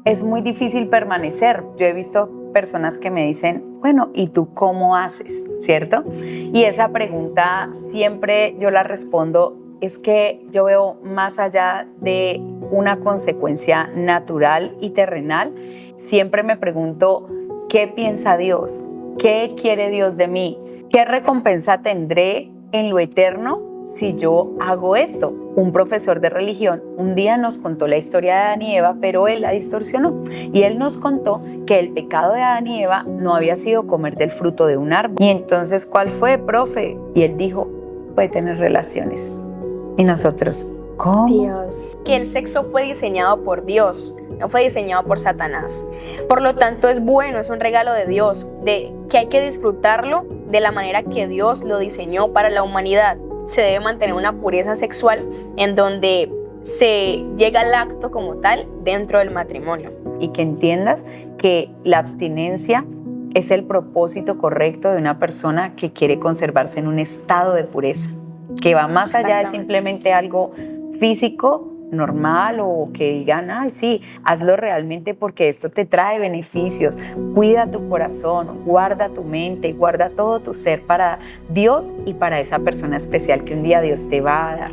es muy difícil permanecer. Yo he visto personas que me dicen, bueno, ¿y tú cómo haces? ¿Cierto? Y esa pregunta siempre yo la respondo, es que yo veo más allá de una consecuencia natural y terrenal. Siempre me pregunto, ¿qué piensa Dios? ¿Qué quiere Dios de mí? ¿Qué recompensa tendré en lo eterno si yo hago esto? Un profesor de religión un día nos contó la historia de Adán y Eva, pero él la distorsionó. Y él nos contó que el pecado de Adán y Eva no había sido comer del fruto de un árbol. Y entonces, ¿cuál fue, profe? Y él dijo, puede tener relaciones. Y nosotros, ¿cómo? Dios. Que el sexo fue diseñado por Dios, no fue diseñado por Satanás. Por lo tanto, es bueno, es un regalo de Dios, de que hay que disfrutarlo de la manera que Dios lo diseñó para la humanidad. Se debe mantener una pureza sexual en donde se llega al acto como tal dentro del matrimonio. Y que entiendas que la abstinencia es el propósito correcto de una persona que quiere conservarse en un estado de pureza, que va más allá de simplemente algo físico, normal, o que digan, ay, sí, hazlo realmente porque esto te trae beneficios. Cuida tu corazón, guarda tu mente, guarda todo tu ser para Dios y para esa persona especial que un día Dios te va a dar.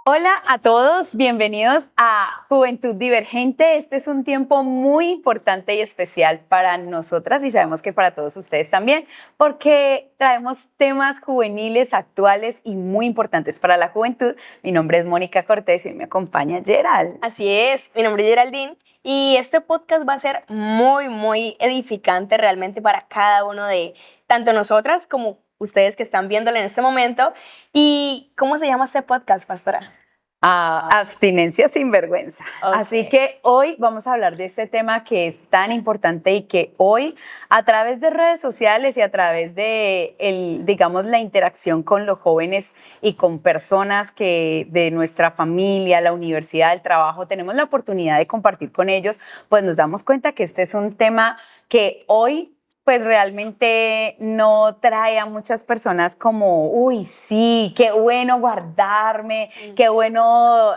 Hola a todos, bienvenidos a Juventud Divergente. Este es un tiempo muy importante y especial para nosotras y sabemos que para todos ustedes también, porque traemos temas juveniles, actuales y muy importantes para la juventud. Mi nombre es Mónica Cortés y me acompaña Gerald. Así es, mi nombre es Geraldine y este podcast va a ser muy edificante realmente para cada uno de tanto nosotras como ustedes que están viéndolo en este momento. ¿Y cómo se llama este podcast, pastora? Abstinencia sin vergüenza. Okay. Así que hoy vamos a hablar de este tema que es tan importante y que hoy, a través de redes sociales y a través de la interacción con los jóvenes y con personas que de nuestra familia, la universidad, el trabajo, tenemos la oportunidad de compartir con ellos, pues nos damos cuenta que este es un tema que hoy pues realmente no trae a muchas personas como, uy, sí, qué bueno guardarme, qué bueno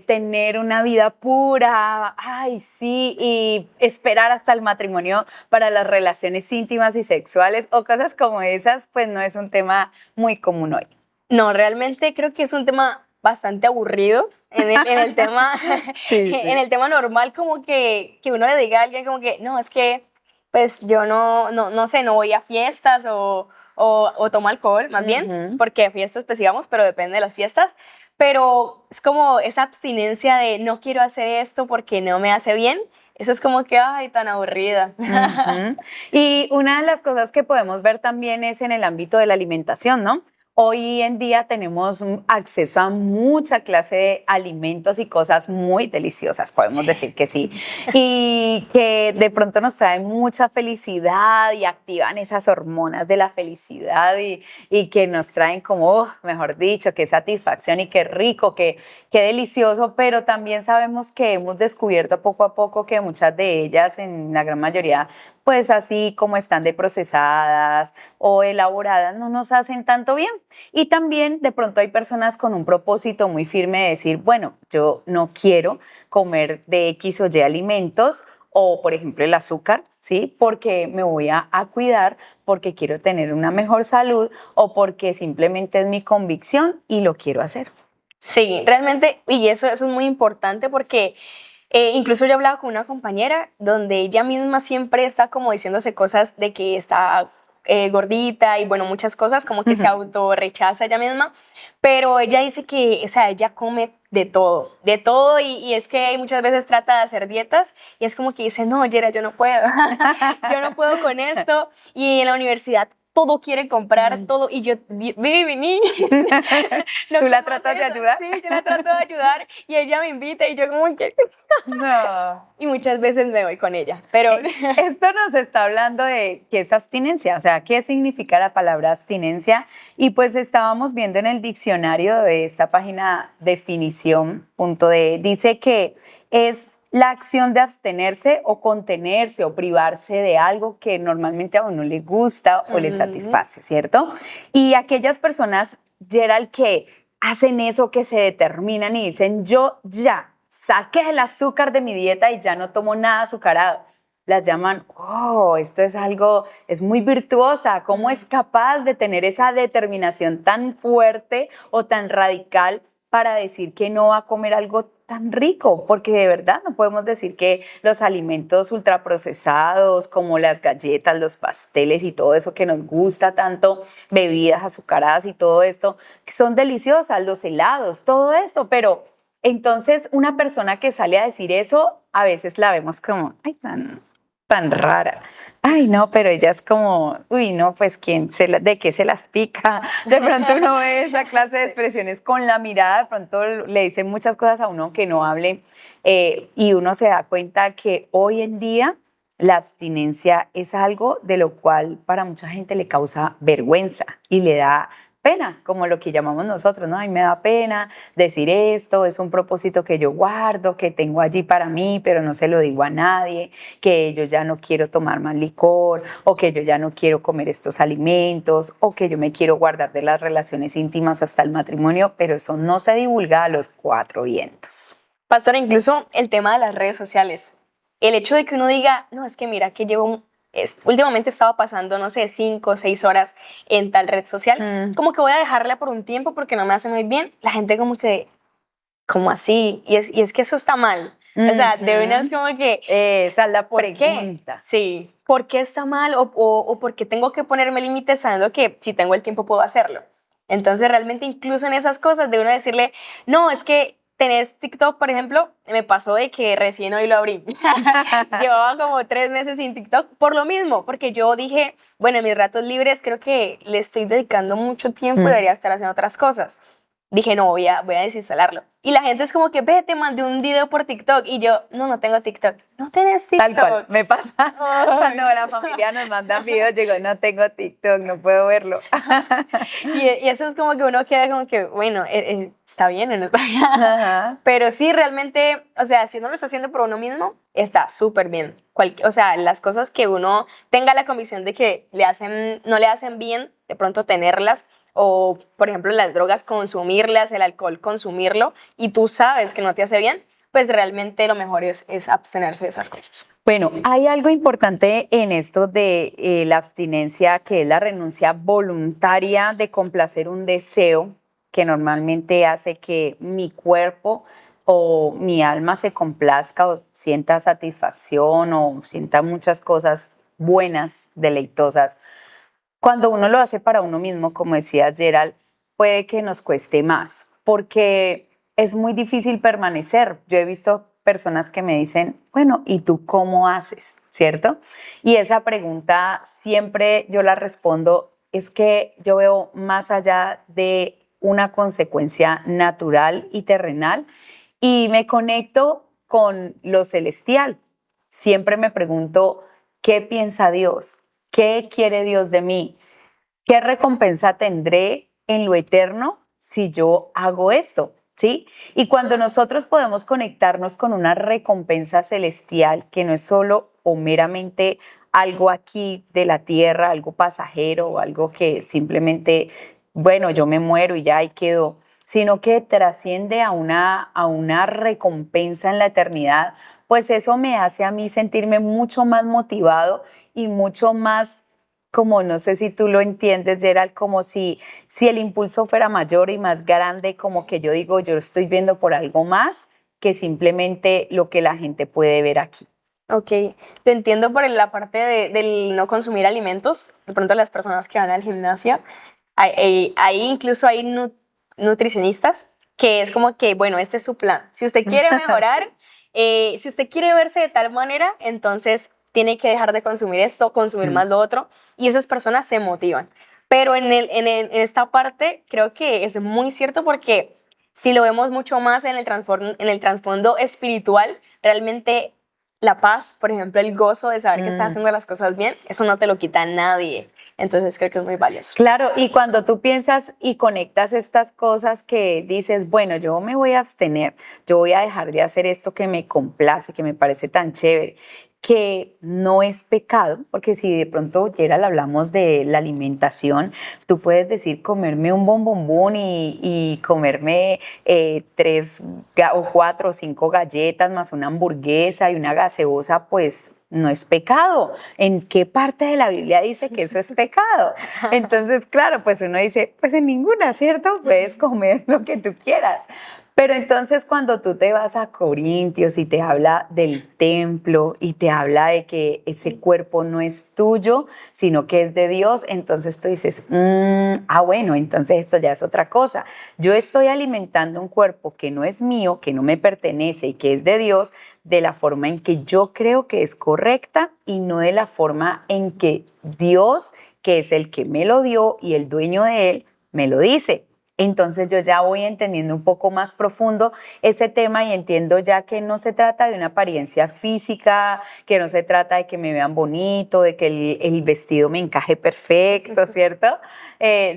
tener una vida pura, ay, sí, y esperar hasta el matrimonio para las relaciones íntimas y sexuales o cosas como esas, pues no es un tema muy común hoy. No, realmente creo que es un tema bastante aburrido. En el tema, sí. En el tema normal, como que uno le diga a alguien como que, no, es que pues yo no sé, no voy a fiestas o tomo alcohol, más bien, porque a fiestas pues íbamos, pero depende de las fiestas, pero es como esa abstinencia de no quiero hacer esto porque no me hace bien. Eso es como que, ay, tan aburrida. Y una de las cosas que podemos ver también es en el ámbito de la alimentación, ¿no? Hoy en día tenemos acceso a mucha clase de alimentos y cosas muy deliciosas, podemos decir que sí, y que de pronto nos traen mucha felicidad y activan esas hormonas de la felicidad y que nos traen como, mejor dicho, qué satisfacción y qué rico, qué delicioso, pero también sabemos que hemos descubierto poco a poco que muchas de ellas, en la gran mayoría, pues así como están de procesadas o elaboradas, no nos hacen tanto bien. Y también de pronto hay personas con un propósito muy firme de decir, bueno, yo no quiero comer de X o Y alimentos o, por ejemplo, el azúcar, ¿sí? Porque me voy a cuidar, porque quiero tener una mejor salud o porque simplemente es mi convicción y lo quiero hacer. Sí, realmente, y eso es muy importante porque incluso yo hablaba con una compañera donde ella misma siempre está como diciéndose cosas de que está gordita y bueno, muchas cosas, como que se autorrechaza ella misma, pero ella dice que, o sea, ella come de todo y es que muchas veces trata de hacer dietas y es como que dice, no, Yera, yo no puedo, yo no puedo con esto, y en la universidad todo quiere comprar, todo, y yo, vení. No, ¿tú la tratas de ayudar? Sí, yo la trato de ayudar y ella me invita y yo como que... No. Y muchas veces me voy con ella, pero... Esto nos está hablando de qué es abstinencia, o sea, qué significa la palabra abstinencia, y pues estábamos viendo en el diccionario de esta página definición.de, dice que es la acción de abstenerse o contenerse o privarse de algo que normalmente a uno le gusta o le satisface, ¿cierto? Y aquellas personas, Gerald, que hacen eso, que se determinan y dicen, yo ya, saqué el azúcar de mi dieta y ya no tomo nada azucarado. Las llaman, oh, esto es algo, es muy virtuosa. ¿Cómo es capaz de tener esa determinación tan fuerte o tan radical para decir que no va a comer algo tan rico? Porque de verdad no podemos decir que los alimentos ultraprocesados como las galletas, los pasteles y todo eso que nos gusta tanto, bebidas azucaradas y todo esto, que son deliciosas, los helados, todo esto, pero entonces una persona que sale a decir eso, a veces la vemos como, ay, tan rara. Ay, no, pero ella es como, uy, no, pues ¿de qué se las pica? De pronto uno ve esa clase de expresiones con la mirada, de pronto le dicen muchas cosas a uno que no hable y uno se da cuenta que hoy en día la abstinencia es algo de lo cual para mucha gente le causa vergüenza y le da pena, como lo que llamamos nosotros, ¿no? Ay, me da pena decir esto, es un propósito que yo guardo, que tengo allí para mí, pero no se lo digo a nadie, que yo ya no quiero tomar más licor, o que yo ya no quiero comer estos alimentos, o que yo me quiero guardar de las relaciones íntimas hasta el matrimonio, pero eso no se divulga a los cuatro vientos. Pastor, incluso el tema de las redes sociales, el hecho de que uno diga, no, es que mira, que últimamente he estado pasando, no sé, 5 o 6 horas en tal red social, como que voy a dejarla por un tiempo porque no me hace muy bien, la gente como que, ¿cómo así? Y es que eso está mal. O sea, de una es como que... esa es la ¿por pregunta. qué? Sí, ¿por qué está mal? O ¿por qué tengo que ponerme límites sabiendo que si tengo el tiempo puedo hacerlo? Entonces, realmente, incluso en esas cosas, de uno decirle, no, es que tenés TikTok, por ejemplo, me pasó de que recién hoy lo abrí. Llevaba como 3 meses sin TikTok por lo mismo, porque yo dije, bueno, en mis ratos libres creo que le estoy dedicando mucho tiempo y debería estar haciendo otras cosas. Dije, no, voy a desinstalarlo. Y la gente es como que, ve, te mandé un video por TikTok. Y yo, no tengo TikTok. ¿No tenés TikTok? Tal cual, me pasa cuando la familia nos manda videos, digo, no tengo TikTok, no puedo verlo. y eso es como que uno queda como que, bueno, está bien o no está bien. Ajá. Pero sí, realmente, o sea, si uno lo está haciendo por uno mismo, está súper bien. O sea, las cosas que uno tenga la convicción de que no le hacen bien, de pronto tenerlas, o por ejemplo las drogas consumirlas, el alcohol consumirlo, y tú sabes que no te hace bien, pues realmente lo mejor es abstenerse de esas cosas. Bueno, hay algo importante en esto de la abstinencia, que es la renuncia voluntaria de complacer un deseo que normalmente hace que mi cuerpo o mi alma se complazca o sienta satisfacción o sienta muchas cosas buenas, deleitosas. Cuando uno lo hace para uno mismo, como decía Gerald, puede que nos cueste más, porque es muy difícil permanecer. Yo he visto personas que me dicen, bueno, ¿y tú cómo haces? ¿Cierto? Y esa pregunta siempre yo la respondo, es que yo veo más allá de una consecuencia natural y terrenal y me conecto con lo celestial. Siempre me pregunto, ¿qué piensa Dios? ¿Qué quiere Dios de mí? ¿Qué recompensa tendré en lo eterno si yo hago esto? ¿Sí? Y cuando nosotros podemos conectarnos con una recompensa celestial que no es solo o meramente algo aquí de la tierra, algo pasajero o algo que simplemente, bueno, yo me muero y ya ahí quedó, sino que trasciende a una recompensa en la eternidad, pues eso me hace a mí sentirme mucho más motivado y mucho más, como no sé si tú lo entiendes, Gerald, como si el impulso fuera mayor y más grande, como que yo digo, yo estoy viendo por algo más que simplemente lo que la gente puede ver aquí. Ok, te entiendo por la parte del no consumir alimentos. De pronto las personas que van al gimnasio, ahí incluso hay nutricionistas que es como que, bueno, este es su plan. Si usted quiere mejorar, si usted quiere verse de tal manera, entonces tiene que dejar de consumir esto, consumir más lo otro, y esas personas se motivan. Pero en esta parte creo que es muy cierto porque si lo vemos mucho más en el trasfondo espiritual, realmente la paz, por ejemplo, el gozo de saber que estás haciendo las cosas bien, eso no te lo quita nadie. Entonces creo que es muy valioso. Claro, y cuando tú piensas y conectas estas cosas que dices, bueno, yo me voy a abstener, yo voy a dejar de hacer esto que me complace, que me parece tan chévere, que no es pecado, porque si de pronto, Gerald, hablamos de la alimentación, tú puedes decir comerme un bombombón y comerme 4 o 5 galletas más una hamburguesa y una gaseosa, pues no es pecado. ¿En qué parte de la Biblia dice que eso es pecado? Entonces, claro, pues uno dice, pues en ninguna, ¿cierto? Puedes comer lo que tú quieras. Pero entonces cuando tú te vas a Corintios y te habla del templo y te habla de que ese cuerpo no es tuyo, sino que es de Dios, entonces tú dices, bueno, entonces esto ya es otra cosa. Yo estoy alimentando un cuerpo que no es mío, que no me pertenece y que es de Dios, de la forma en que yo creo que es correcta y no de la forma en que Dios, que es el que me lo dio y el dueño de él, me lo dice. Entonces yo ya voy entendiendo un poco más profundo ese tema y entiendo ya que no se trata de una apariencia física, que no se trata de que me vean bonito, de que el vestido me encaje perfecto, ¿cierto?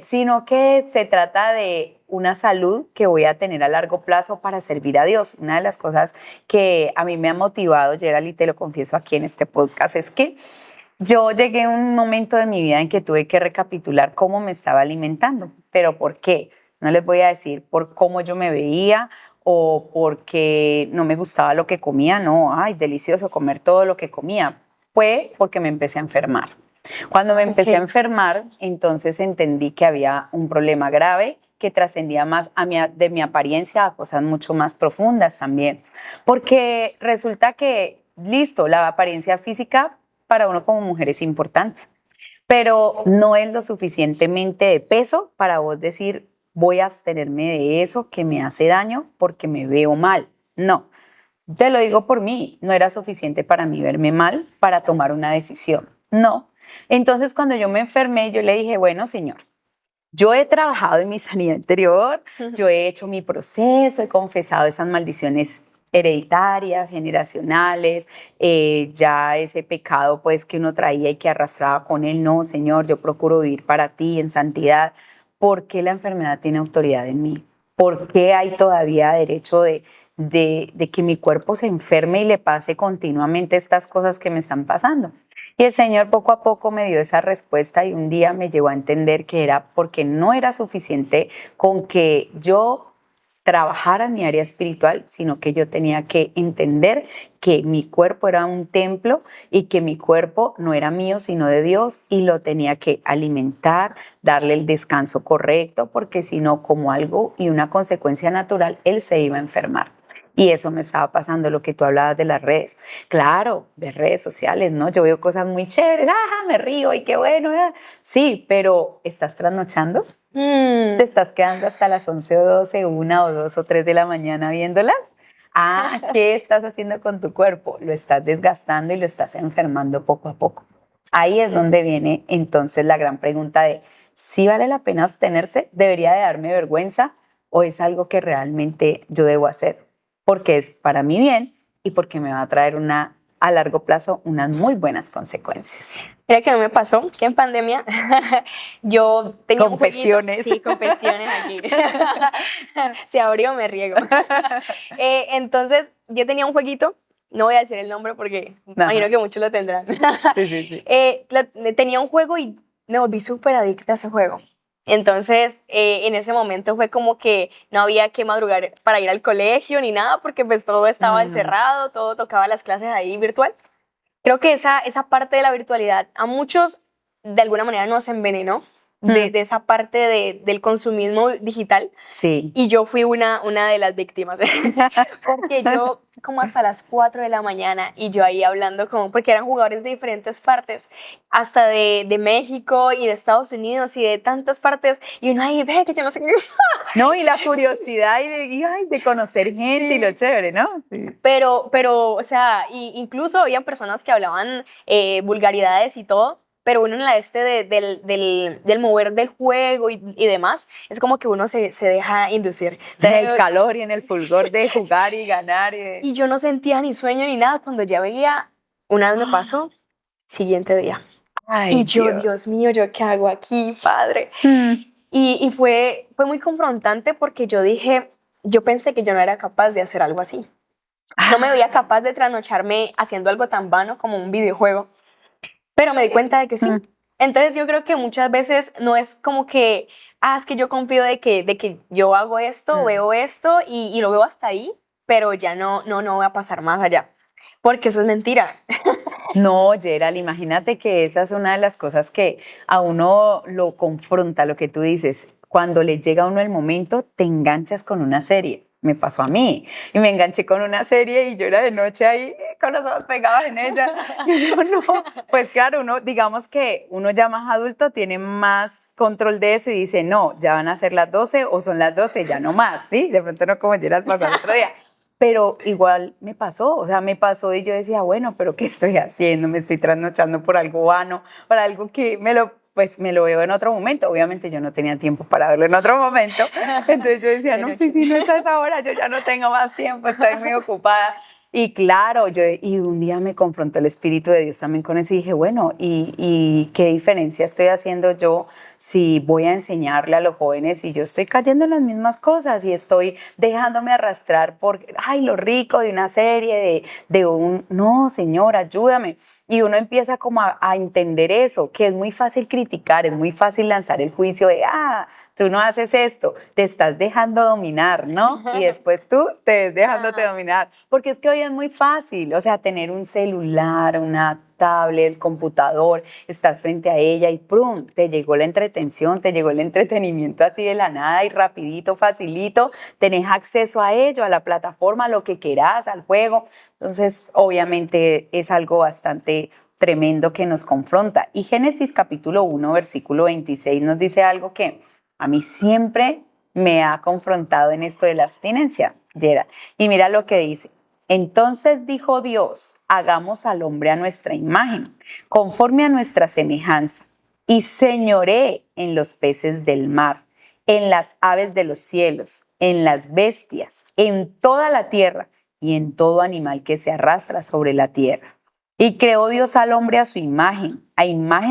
Sino que se trata de una salud que voy a tener a largo plazo para servir a Dios. Una de las cosas que a mí me ha motivado, Gerald, y te lo confieso aquí en este podcast, es que yo llegué a un momento de mi vida en que tuve que recapitular cómo me estaba alimentando. ¿Pero por qué? No les voy a decir por cómo yo me veía o porque no me gustaba lo que comía. No, ay, delicioso comer todo lo que comía. Fue porque me empecé a enfermar. Cuando me empecé a enfermar, entonces entendí que había un problema grave que trascendía más de mi apariencia a cosas mucho más profundas también. Porque resulta que, listo, la apariencia física para uno como mujer es importante, pero no es lo suficientemente de peso para vos decir, voy a abstenerme de eso que me hace daño porque me veo mal. No, te lo digo por mí, no era suficiente para mí verme mal para tomar una decisión. No. Entonces, cuando yo me enfermé, yo le dije, bueno, Señor, yo he trabajado en mi sanidad interior, yo he hecho mi proceso, he confesado esas maldiciones hereditarias, generacionales, ya ese pecado pues que uno traía y que arrastraba con él. No, Señor, yo procuro vivir para ti en santidad. ¿Por qué la enfermedad tiene autoridad en mí? ¿Por qué hay todavía derecho de que mi cuerpo se enferme y le pase continuamente estas cosas que me están pasando? Y el Señor poco a poco me dio esa respuesta y un día me llevó a entender que era porque no era suficiente con que yo trabajara en mi área espiritual, sino que yo tenía que entender que mi cuerpo era un templo y que mi cuerpo no era mío, sino de Dios, y lo tenía que alimentar, darle el descanso correcto, porque si no, como algo y una consecuencia natural, él se iba a enfermar. Y eso me estaba pasando, lo que tú hablabas de las redes. Claro, de redes sociales, ¿no? Yo veo cosas muy chéveres, me río y qué bueno. Sí, pero ¿estás trasnochando? ¿Te estás quedando hasta las 11 o 12, 1 o 2 o 3 de la mañana viéndolas? ¿Qué estás haciendo con tu cuerpo? Lo estás desgastando y lo estás enfermando poco a poco. Ahí es donde viene entonces la gran pregunta de ¿sí vale la pena abstenerse? ¿Debería de darme vergüenza? ¿O es algo que realmente yo debo hacer? Porque es para mi bien y porque me va a traer a largo plazo unas muy buenas consecuencias. Mira que no me pasó, que en pandemia yo tenía confesiones. Sí, confesiones aquí. Se abrió, me riego. Entonces, yo tenía un jueguito, no voy a decir el nombre porque imagino que muchos lo tendrán. Sí. Tenía un juego y me volví súper adicta a ese juego. Entonces, en ese momento fue como que no había que madrugar para ir al colegio ni nada, porque pues todo estaba encerrado, todo tocaba las clases ahí virtual. Creo que esa parte de la virtualidad a muchos de alguna manera nos envenenó de esa parte del consumismo digital. Sí. Y yo fui una de las víctimas. Porque yo como hasta las 4 de la mañana y yo ahí hablando porque eran jugadores de diferentes partes, hasta de México y de Estados Unidos y de tantas partes. Y uno ahí, ve que yo no sé qué. No, y la curiosidad de conocer gente y lo chévere, ¿no? Sí. Pero, o sea, incluso había personas que hablaban vulgaridades y todo. Pero uno en la del mover del juego y demás, es como que uno se deja inducir. En el calor y en el fulgor de jugar y ganar. Y yo no sentía ni sueño ni nada. Cuando ya veía, una vez me pasó, siguiente día. Ay, Y yo, Dios. Dios mío, ¿yo qué hago aquí, padre? Y fue muy confrontante porque yo pensé que yo no era capaz de hacer algo así. No me veía capaz de trasnocharme haciendo algo tan vano como un videojuego, pero me di cuenta de que sí. Entonces yo creo que muchas veces no es como que, es que yo confío de que yo hago esto, veo esto y lo veo hasta ahí, pero ya no voy a pasar más allá, porque eso es mentira. No, Gerald, imagínate que esa es una de las cosas que a uno lo confronta, lo que tú dices. Cuando le llega a uno el momento, te enganchas con una serie. Me pasó a mí. Y me enganché con una serie y yo era de noche ahí con los ojos pegados en ella. Y yo no. Pues claro, uno, digamos que uno ya más adulto tiene más control de eso y dice, no, ya van a ser las 12 o son las 12, ya no más, ¿sí? De pronto no como Gerald pasó el otro día. Pero igual me pasó, o sea, me pasó y yo decía, bueno, pero ¿qué estoy haciendo? Me estoy trasnochando por algo vano, por algo que pues me lo veo en otro momento. Obviamente yo no tenía tiempo para verlo en otro momento. Entonces yo decía, no, sí, no es a esa hora, yo ya no tengo más tiempo, estoy muy ocupada. Y claro, y un día me confrontó el Espíritu de Dios también con eso y dije, bueno, ¿y qué diferencia estoy haciendo yo si voy a enseñarle a los jóvenes y yo estoy cayendo en las mismas cosas y estoy dejándome arrastrar por, ay, lo rico de una serie, no, Señor, ayúdame. Y uno empieza como a entender eso, que es muy fácil criticar, es muy fácil lanzar el juicio de, tú no haces esto, te estás dejando dominar, ¿no? Y después tú te ves dejándote dominar. Porque es que hoy es muy fácil, o sea, tener un celular, una tablet, computador, estás frente a ella y ¡prum! Te llegó la entretención, te llegó el entretenimiento así de la nada y rapidito, facilito, tenés acceso a ello, a la plataforma, a lo que quieras, al juego. Entonces, obviamente es algo bastante tremendo que nos confronta. Y Génesis capítulo 1, versículo 26 nos dice algo que a mí siempre me ha confrontado en esto de la abstinencia, Gerald. Y mira lo que dice. Entonces dijo Dios, hagamos al hombre a nuestra imagen, conforme a nuestra semejanza, y señoré en los peces del mar, en las aves de los cielos, en las bestias, en toda la tierra y en todo animal que se arrastra sobre la tierra. Y creó Dios al hombre a su imagen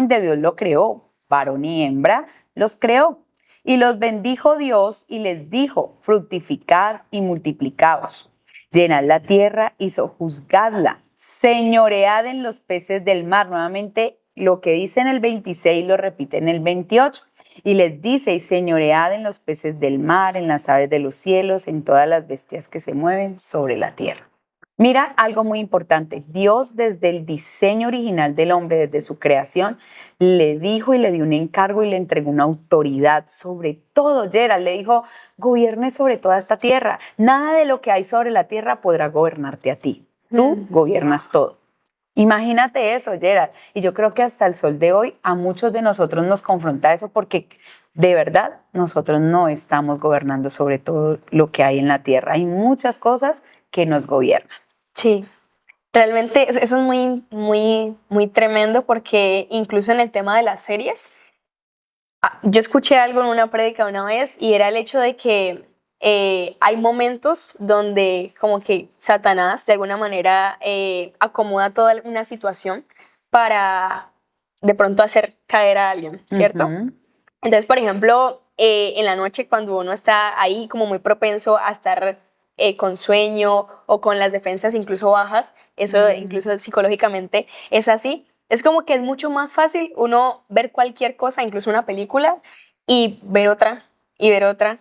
de Dios lo creó, varón y hembra los creó. Y los bendijo Dios y les dijo, fructificad y multiplicaos. Llenad la tierra y sojuzgadla, señoread en los peces del mar. Nuevamente, lo que dice en el 26 lo repite en el 28. Y les dice, y señoread en los peces del mar, en las aves de los cielos, en todas las bestias que se mueven sobre la tierra. Mira algo muy importante. Dios desde el diseño original del hombre, desde su creación, le dijo y le dio un encargo y le entregó una autoridad sobre todo. Gerald le dijo, gobierne sobre toda esta tierra. Nada de lo que hay sobre la tierra podrá gobernarte a ti. Tú gobiernas todo. Imagínate eso, Gerald. Y yo creo que hasta el sol de hoy a muchos de nosotros nos confronta eso porque de verdad nosotros no estamos gobernando sobre todo lo que hay en la tierra. Hay muchas cosas que nos gobiernan. Sí, realmente eso es muy tremendo porque incluso en el tema de las series, yo escuché algo en una prédica una vez y era el hecho de que hay momentos donde como que Satanás de alguna manera acomoda toda una situación para de pronto hacer caer a alguien, ¿cierto? Entonces, por ejemplo, en la noche cuando uno está ahí como muy propenso a estar con sueño o con las defensas incluso bajas, eso incluso psicológicamente es así. Es como que es mucho más fácil uno ver cualquier cosa, incluso una película, y ver otra, y ver otra.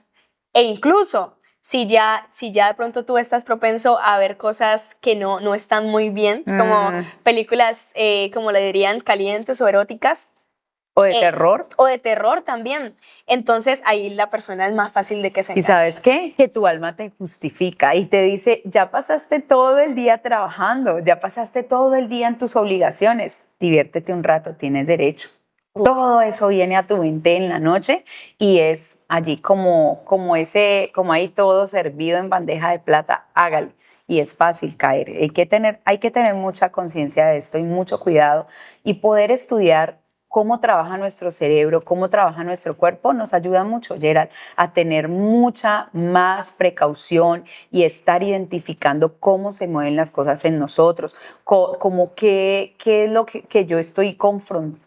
E incluso, si ya de pronto tú estás propenso a ver cosas que no están muy bien, como películas, como le dirían, calientes o eróticas, ¿O de terror? O de terror también. Entonces ahí la persona es más fácil de que se enganche. ¿Y sabes qué? Que tu alma te justifica y te dice, ya pasaste todo el día trabajando, ya pasaste todo el día en tus obligaciones, diviértete un rato, tienes derecho. Todo eso viene a tu mente en la noche y es allí como ahí todo servido en bandeja de plata, hágale. Y es fácil caer. Hay que tener mucha conciencia de esto y mucho cuidado y poder estudiar cómo trabaja nuestro cerebro, cómo trabaja nuestro cuerpo, nos ayuda mucho, Gerald, a tener mucha más precaución y estar identificando cómo se mueven las cosas en nosotros, como qué es lo que yo estoy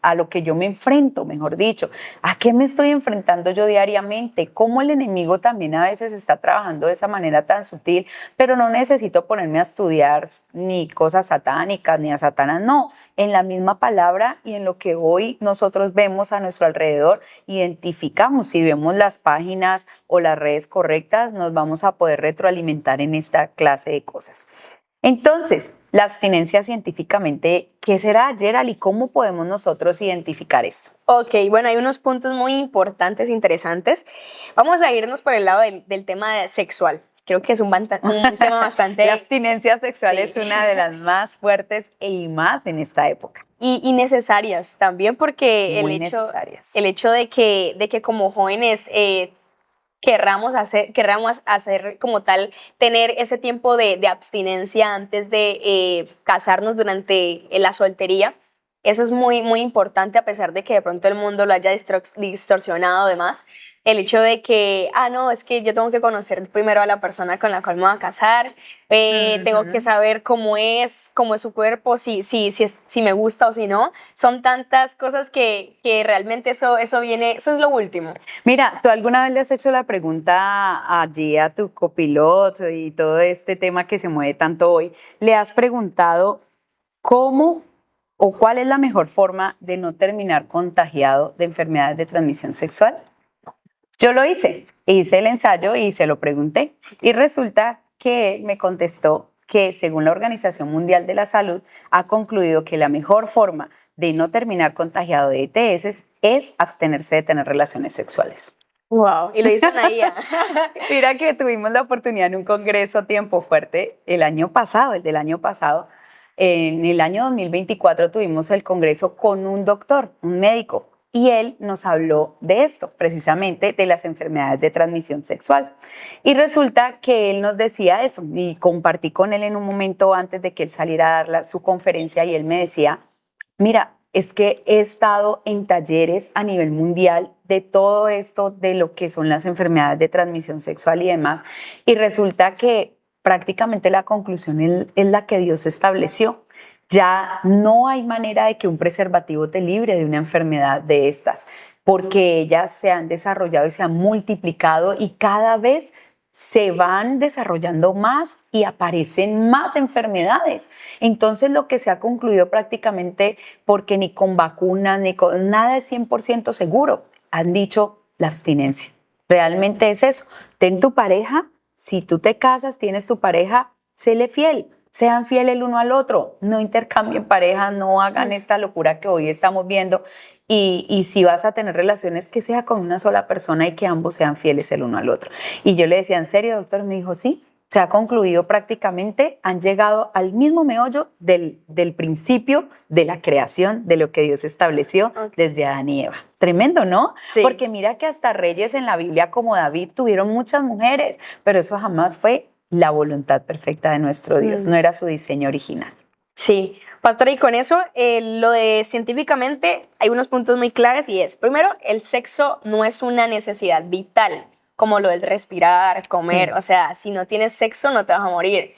a lo que yo me enfrento, mejor dicho, a qué me estoy enfrentando yo diariamente, cómo el enemigo también a veces está trabajando de esa manera tan sutil, pero no necesito ponerme a estudiar ni cosas satánicas, ni a Satanás, no, en la misma palabra y en lo que hoy nosotros vemos a nuestro alrededor, identificamos, si vemos las páginas o las redes correctas, nos vamos a poder retroalimentar en esta clase de cosas. Entonces, la abstinencia científicamente, ¿qué será, Gerald, y cómo podemos nosotros identificar eso? Ok, bueno, hay unos puntos muy importantes, interesantes. Vamos a irnos por el lado del tema sexual. Creo que es un tema bastante... La abstinencia sexual sí. es una de las más fuertes y más en esta época. Y necesarias también, porque Muy el hecho de que como jóvenes querramos hacer como tal, tener ese tiempo de abstinencia antes de casarnos durante la soltería. Eso es muy, muy importante, a pesar de que de pronto el mundo lo haya distorsionado además. El hecho de que, no, es que yo tengo que conocer primero a la persona con la cual me voy a casar, tengo que saber cómo es su cuerpo, si me gusta o si no. Son tantas cosas que realmente eso es lo último. Mira, ¿tú alguna vez le has hecho la pregunta allí a tu copiloto y todo este tema que se mueve tanto hoy? ¿Le has preguntado cómo o cuál es la mejor forma de no terminar contagiado de enfermedades de transmisión sexual? Yo lo hice el ensayo y se lo pregunté y resulta que él me contestó que según la Organización Mundial de la Salud ha concluido que la mejor forma de no terminar contagiado de ETS es abstenerse de tener relaciones sexuales. Wow, y lo dicen ahí. Mira que tuvimos la oportunidad en un congreso Tiempo Fuerte el del año pasado. En el año 2024 tuvimos el congreso con un doctor, un médico, y él nos habló de esto, precisamente de las enfermedades de transmisión sexual. Y resulta que él nos decía eso, y compartí con él en un momento antes de que él saliera a dar su conferencia, y él me decía, mira, es que he estado en talleres a nivel mundial de todo esto, de lo que son las enfermedades de transmisión sexual y demás, y resulta que prácticamente la conclusión es la que Dios estableció. Ya no hay manera de que un preservativo te libre de una enfermedad de estas, porque ellas se han desarrollado y se han multiplicado y cada vez se van desarrollando más y aparecen más enfermedades. Entonces lo que se ha concluido prácticamente, porque ni con vacunas ni con nada es 100% seguro, han dicho la abstinencia. Realmente es eso. Ten tu pareja, si tú te casas, tienes tu pareja, séle fiel. Sean fieles el uno al otro, no intercambien pareja, no hagan esta locura que hoy estamos viendo y si vas a tener relaciones, que sea con una sola persona y que ambos sean fieles el uno al otro. Y yo le decía, ¿en serio, doctor? Me dijo, sí, se ha concluido prácticamente, han llegado al mismo meollo del principio de la creación, de lo que Dios estableció desde Adán y Eva. Tremendo, ¿no? Sí. Porque mira que hasta reyes en la Biblia como David tuvieron muchas mujeres, pero eso jamás fue la voluntad perfecta de nuestro Dios, no era su diseño original. Sí, pastora, y con eso, lo de científicamente, hay unos puntos muy claves y es, primero, el sexo no es una necesidad vital, como lo del respirar, comer, o sea, si no tienes sexo no te vas a morir.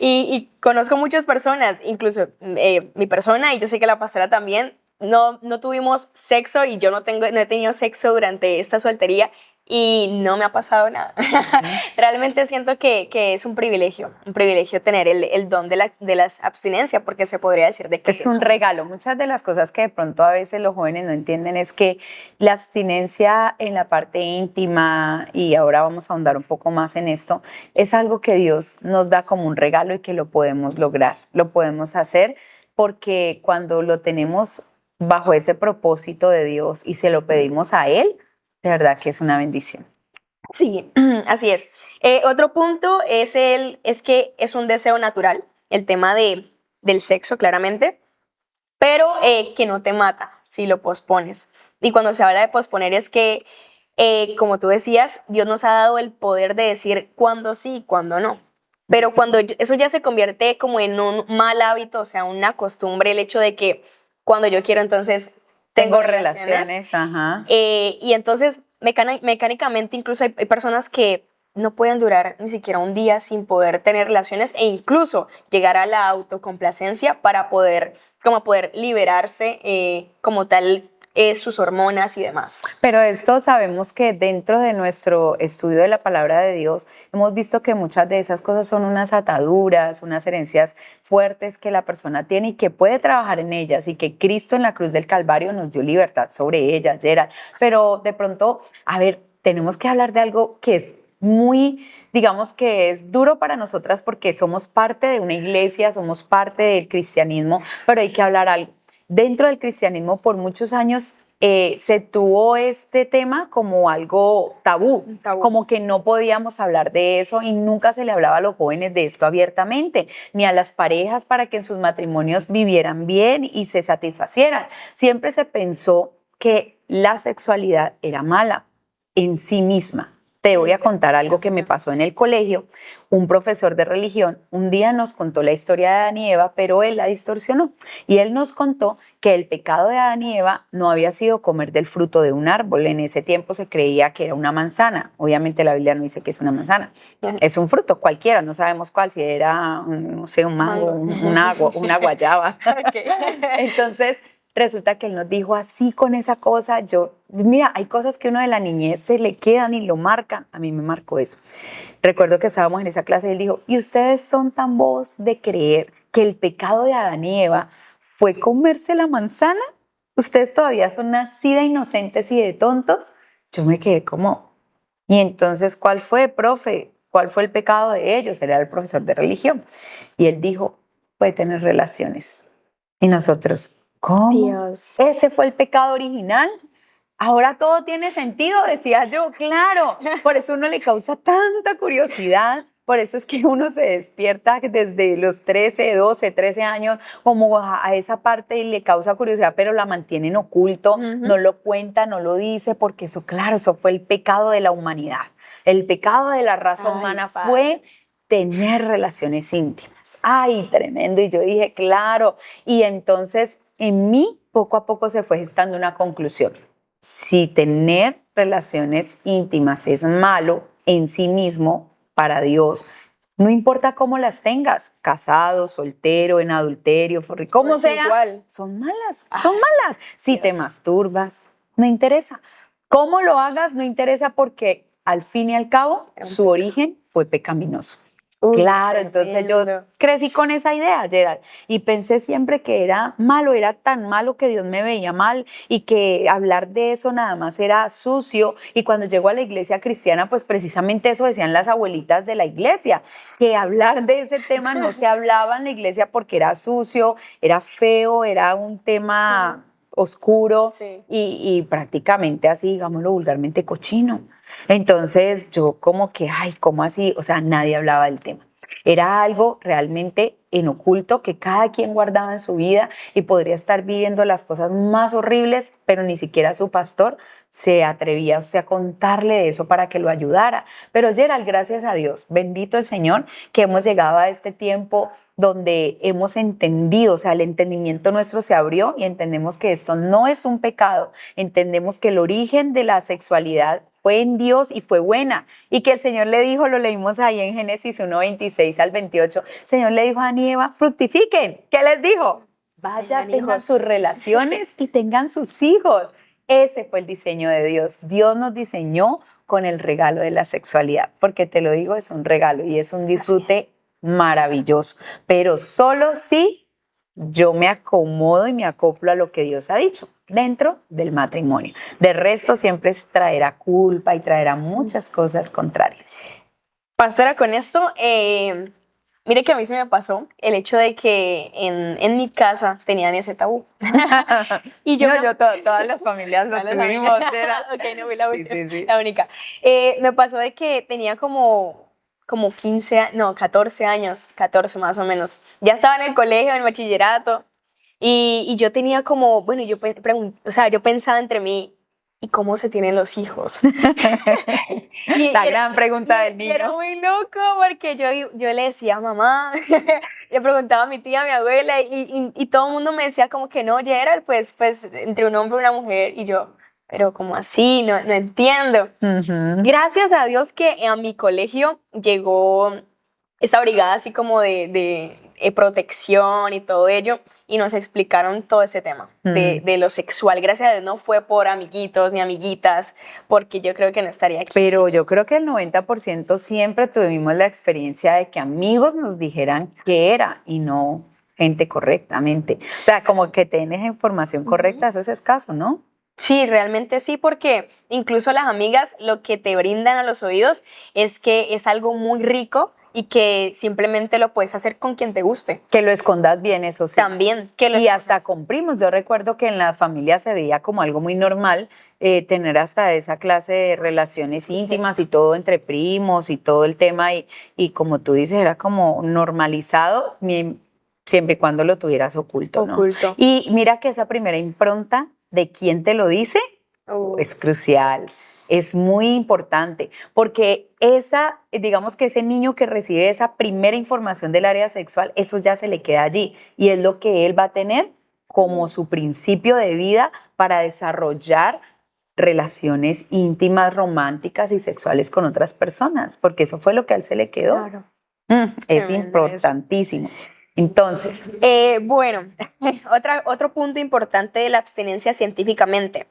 y conozco muchas personas, incluso mi persona, y yo sé que la pastora también, no tuvimos sexo y yo no he tenido sexo durante esta soltería y no me ha pasado nada. Realmente siento que es un privilegio tener el don de la abstinencia, porque se podría decir de que es un regalo. Muchas de las cosas que de pronto a veces los jóvenes no entienden es que la abstinencia en la parte íntima, y ahora vamos a ahondar un poco más en esto, es algo que Dios nos da como un regalo y que lo podemos lograr, lo podemos hacer, porque cuando lo tenemos bajo ese propósito de Dios y se lo pedimos a Él, de verdad que es una bendición. Sí, así es. Otro punto es que es un deseo natural, el tema del sexo, claramente, pero que no te mata si lo pospones. Y cuando se habla de posponer es que, como tú decías, Dios nos ha dado el poder de decir cuándo sí y cuándo no. Pero cuando eso ya se convierte como en un mal hábito, o sea, una costumbre, el hecho de que cuando yo quiero, entonces tengo relaciones, ajá. Y entonces, mecánicamente, incluso hay personas que no pueden durar ni siquiera un día sin poder tener relaciones e incluso llegar a la autocomplacencia para poder liberarse como tal sus hormonas y demás. Pero esto sabemos que dentro de nuestro estudio de la palabra de Dios hemos visto que muchas de esas cosas son unas ataduras, unas herencias fuertes que la persona tiene y que puede trabajar en ellas, y que Cristo en la cruz del Calvario nos dio libertad sobre ellas, Gerald. Pero de pronto, a ver, tenemos que hablar de algo que es muy, digamos que es duro para nosotras porque somos parte de una iglesia, somos parte del cristianismo, pero hay que hablar algo. Dentro del cristianismo por muchos años se tuvo este tema como algo tabú, como que no podíamos hablar de eso y nunca se le hablaba a los jóvenes de esto abiertamente, ni a las parejas para que en sus matrimonios vivieran bien y se satisfacieran. Siempre se pensó que la sexualidad era mala en sí misma. Te voy a contar algo que me pasó en el colegio. Un profesor de religión un día nos contó la historia de Adán y Eva, pero él la distorsionó. Y él nos contó que el pecado de Adán y Eva no había sido comer del fruto de un árbol. En ese tiempo se creía que era una manzana. Obviamente la Biblia no dice que es una manzana. Es un fruto cualquiera, no sabemos cuál, si era, no sé, un mango, una guayaba. Okay. Entonces, resulta que él nos dijo así con esa cosa. Mira, hay cosas que uno de la niñez se le quedan y lo marcan. A mí me marcó eso. Recuerdo que estábamos en esa clase y él dijo, ¿y ustedes son tan bobos de creer que el pecado de Adán y Eva fue comerse la manzana? ¿Ustedes todavía son así de inocentes y de tontos? Yo me quedé como, ¿y entonces cuál fue, profe? ¿Cuál fue el pecado de ellos? Él era el profesor de religión. Y él dijo, puede tener relaciones. Y nosotros, ¿cómo? Dios. ¿Ese fue el pecado original? Ahora todo tiene sentido, decía yo, claro. Por eso uno le causa tanta curiosidad. Por eso es que uno se despierta desde los 13, 12, 13 años como a esa parte y le causa curiosidad, pero la mantienen oculto, no lo cuenta, no lo dice, porque eso, claro, eso fue el pecado de la humanidad. El pecado de la raza humana fue tener relaciones íntimas. Ay, tremendo. Y yo dije, claro. Y entonces en mí poco a poco se fue gestando una conclusión. Si tener relaciones íntimas es malo en sí mismo para Dios, no importa cómo las tengas, casado, soltero, en adulterio, como sea, igual. Son malas, son malas. Si te masturbas, no interesa. Cómo lo hagas, no interesa, porque al fin y al cabo su origen fue pecaminoso. Claro, entonces yo crecí con esa idea, Gerald, y pensé siempre que era malo, era tan malo que Dios me veía mal y que hablar de eso nada más era sucio. Y cuando llego a la iglesia cristiana, pues precisamente eso decían las abuelitas de la iglesia, que hablar de ese tema no se hablaba en la iglesia porque era sucio, era feo, era un tema oscuro y prácticamente así, digámoslo vulgarmente, cochino. Entonces yo como que, ay, ¿cómo así? O sea, nadie hablaba del tema. Era algo realmente en oculto que cada quien guardaba en su vida y podría estar viviendo las cosas más horribles, pero ni siquiera su pastor se atrevía a contarle de eso para que lo ayudara. Pero Gerald, gracias a Dios, bendito el Señor, que hemos llegado a este tiempo donde hemos entendido, o sea, el entendimiento nuestro se abrió y entendemos que esto no es un pecado, entendemos que el origen de la sexualidad fue en Dios y fue buena, y que el Señor le dijo, lo leímos ahí en Génesis 1, 26 al 28, el Señor le dijo a Adán y Eva, fructifiquen. ¿Qué les dijo? Vaya, tengan sus relaciones y tengan sus hijos. Ese fue el diseño de Dios. Dios nos diseñó con el regalo de la sexualidad, porque te lo digo, es un regalo y es un disfrute maravilloso, pero solo si yo me acomodo y me acoplo a lo que Dios ha dicho dentro del matrimonio. De resto siempre traerá culpa y traerá muchas cosas contrarias. Pastora, con esto, mire que a mí se me pasó el hecho de que en mi casa tenían ese tabú. Y todas las familias lo tuvimos. Ok, no fui la única. Sí. La única. Me pasó de que tenía como 14 años, 14 más o menos. Ya estaba en el colegio, en el bachillerato, y yo tenía como, bueno, yo pensaba entre mí, ¿y cómo se tienen los hijos? La gran pregunta del niño. Era muy loco porque yo le decía a mamá, le preguntaba a mi tía, a mi abuela, y todo el mundo me decía como que no, Gerald, pues entre un hombre y una mujer, y yo, pero ¿cómo así? No entiendo. Gracias a Dios que a mi colegio llegó esa brigada así como de protección y todo ello, y nos explicaron todo ese tema de lo sexual. Gracias a Dios no fue por amiguitos ni amiguitas, porque yo creo que no estaría aquí. Pero yo creo que el 90% siempre tuvimos la experiencia de que amigos nos dijeran qué era y no gente correctamente. O sea, como que tenés información correcta, eso es escaso, ¿no? Sí, realmente sí, porque incluso las amigas lo que te brindan a los oídos es que es algo muy rico y que simplemente lo puedes hacer con quien te guste. Que lo escondas bien, eso sí. También. Y hasta con primos. Yo recuerdo que en la familia se veía como algo muy normal tener hasta esa clase de relaciones íntimas y todo entre primos y todo el tema. Y como tú dices, era como normalizado siempre y cuando lo tuvieras oculto, ¿no? Oculto. Y mira que esa primera impronta de quién te lo dice es crucial. Es muy importante porque digamos que ese niño que recibe esa primera información del área sexual, eso ya se le queda allí y es lo que él va a tener como su principio de vida para desarrollar relaciones íntimas, románticas y sexuales con otras personas, porque eso fue lo que a él se le quedó. Claro. Es importantísimo. Entonces, bueno, otro punto importante de la abstinencia científicamente.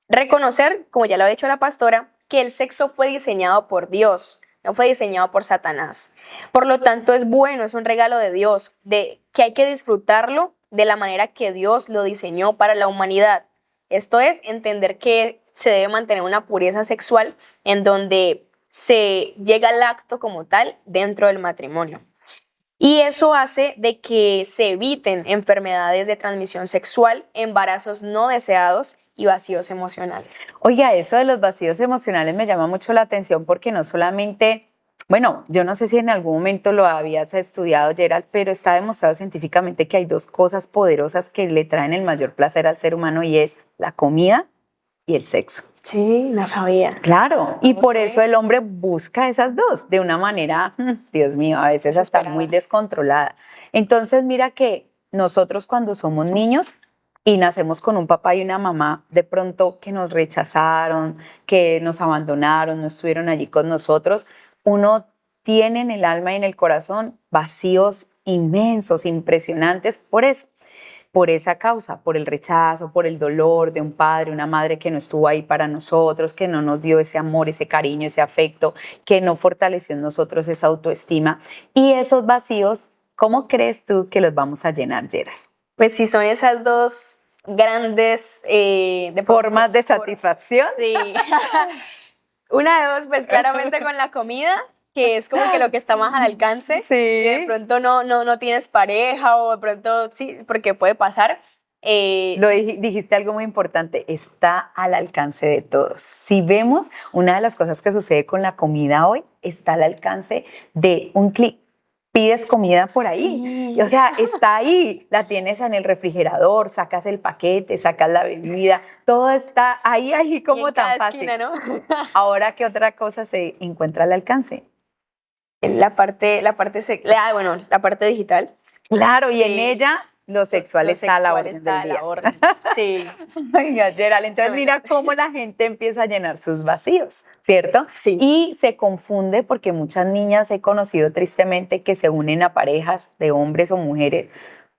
Reconocer, como ya lo ha dicho la pastora, que el sexo fue diseñado por Dios, no fue diseñado por Satanás. Por lo tanto, es bueno, es un regalo de Dios, de que hay que disfrutarlo de la manera que Dios lo diseñó para la humanidad. Esto es, entender que se debe mantener una pureza sexual en donde se llega al acto como tal dentro del matrimonio. Y eso hace de que se eviten enfermedades de transmisión sexual, embarazos no deseados y vacíos emocionales. Oiga, eso de los vacíos emocionales me llama mucho la atención porque no solamente, bueno, yo no sé si en algún momento lo habías estudiado, Gerald, pero está demostrado científicamente que hay dos cosas poderosas que le traen el mayor placer al ser humano y es la comida y el sexo. Sí, no sabía. Claro, y por eso el hombre busca esas dos de una manera, Dios mío, a veces hasta muy descontrolada. Entonces, mira que nosotros cuando somos niños y nacemos con un papá y una mamá, de pronto que nos rechazaron, que nos abandonaron, no estuvieron allí con nosotros, uno tiene en el alma y en el corazón vacíos inmensos, impresionantes por eso. Por esa causa, por el rechazo, por el dolor de un padre, una madre que no estuvo ahí para nosotros, que no nos dio ese amor, ese cariño, ese afecto, que no fortaleció en nosotros esa autoestima. Y esos vacíos, ¿cómo crees tú que los vamos a llenar, Gerald? Pues si son esas dos grandes formas de satisfacción. Sí. Una de dos, pues claramente con la comida, que es como que lo que está más al alcance. Sí. De pronto no tienes pareja o de pronto sí, porque puede pasar. Dijiste algo muy importante, está al alcance de todos. Si vemos, una de las cosas que sucede con la comida hoy está al alcance de un clic. Pides comida por ahí, sí. O sea, está ahí, la tienes en el refrigerador, sacas el paquete, sacas la bebida, todo está ahí como tan fácil. Esquina, ¿no? Ahora, ¿qué otra cosa se encuentra al alcance? La parte digital. Claro, y en ella lo sexual está a la orden del día. Sí. Oiga, Gerald, entonces mira cómo la gente empieza a llenar sus vacíos, ¿cierto? Sí. Y se confunde porque muchas niñas he conocido tristemente que se unen a parejas de hombres o mujeres,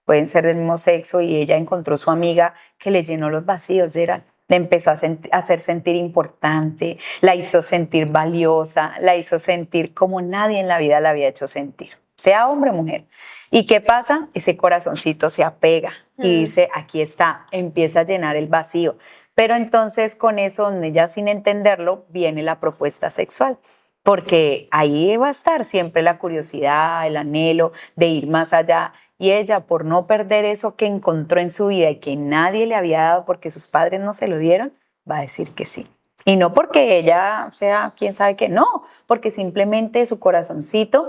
pueden ser del mismo sexo, y ella encontró su amiga que le llenó los vacíos, Gerald. Le empezó a hacer sentir importante, la hizo sentir valiosa, la hizo sentir como nadie en la vida la había hecho sentir, sea hombre o mujer. ¿Y qué pasa? Ese corazoncito se apega y dice, aquí está, empieza a llenar el vacío. Pero entonces con eso, ella sin entenderlo, viene la propuesta sexual. Porque ahí va a estar siempre la curiosidad, el anhelo de ir más allá. Y ella, por no perder eso que encontró en su vida y que nadie le había dado porque sus padres no se lo dieron, va a decir que sí. Y no porque ella sea, quién sabe qué, no, porque simplemente su corazoncito,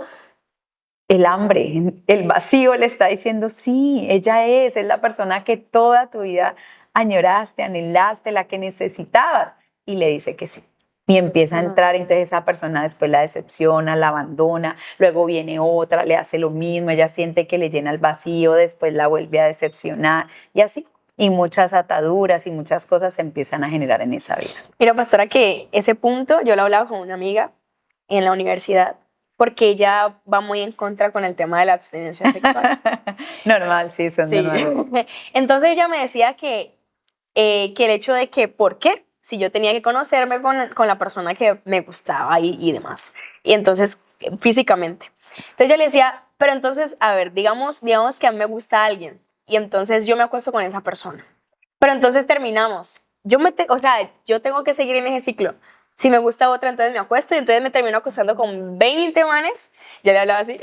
el hambre, el vacío le está diciendo, sí, ella es la persona que toda tu vida añoraste, anhelaste, la que necesitabas. y le dice que sí. Y empieza a entrar, entonces esa persona después la decepciona, la abandona, luego viene otra, le hace lo mismo, ella siente que le llena el vacío, después la vuelve a decepcionar y así. Y muchas ataduras y muchas cosas se empiezan a generar en esa vida. Mira, pastora, que ese punto yo lo hablaba con una amiga en la universidad, porque ella va muy en contra con el tema de la abstinencia sexual. Normal, sí, eso es normal. Entonces ella me decía que el hecho de que, ¿por qué? Si yo tenía que conocerme con la persona que me gustaba y demás. Y entonces, físicamente. Entonces yo le decía, pero entonces, a ver, digamos que a mí me gusta alguien y entonces yo me acuesto con esa persona. Pero entonces terminamos. O sea, yo tengo que seguir en ese ciclo. Si me gusta otra, entonces me acuesto y entonces me termino acostando con 20 manes. Ya le hablaba así.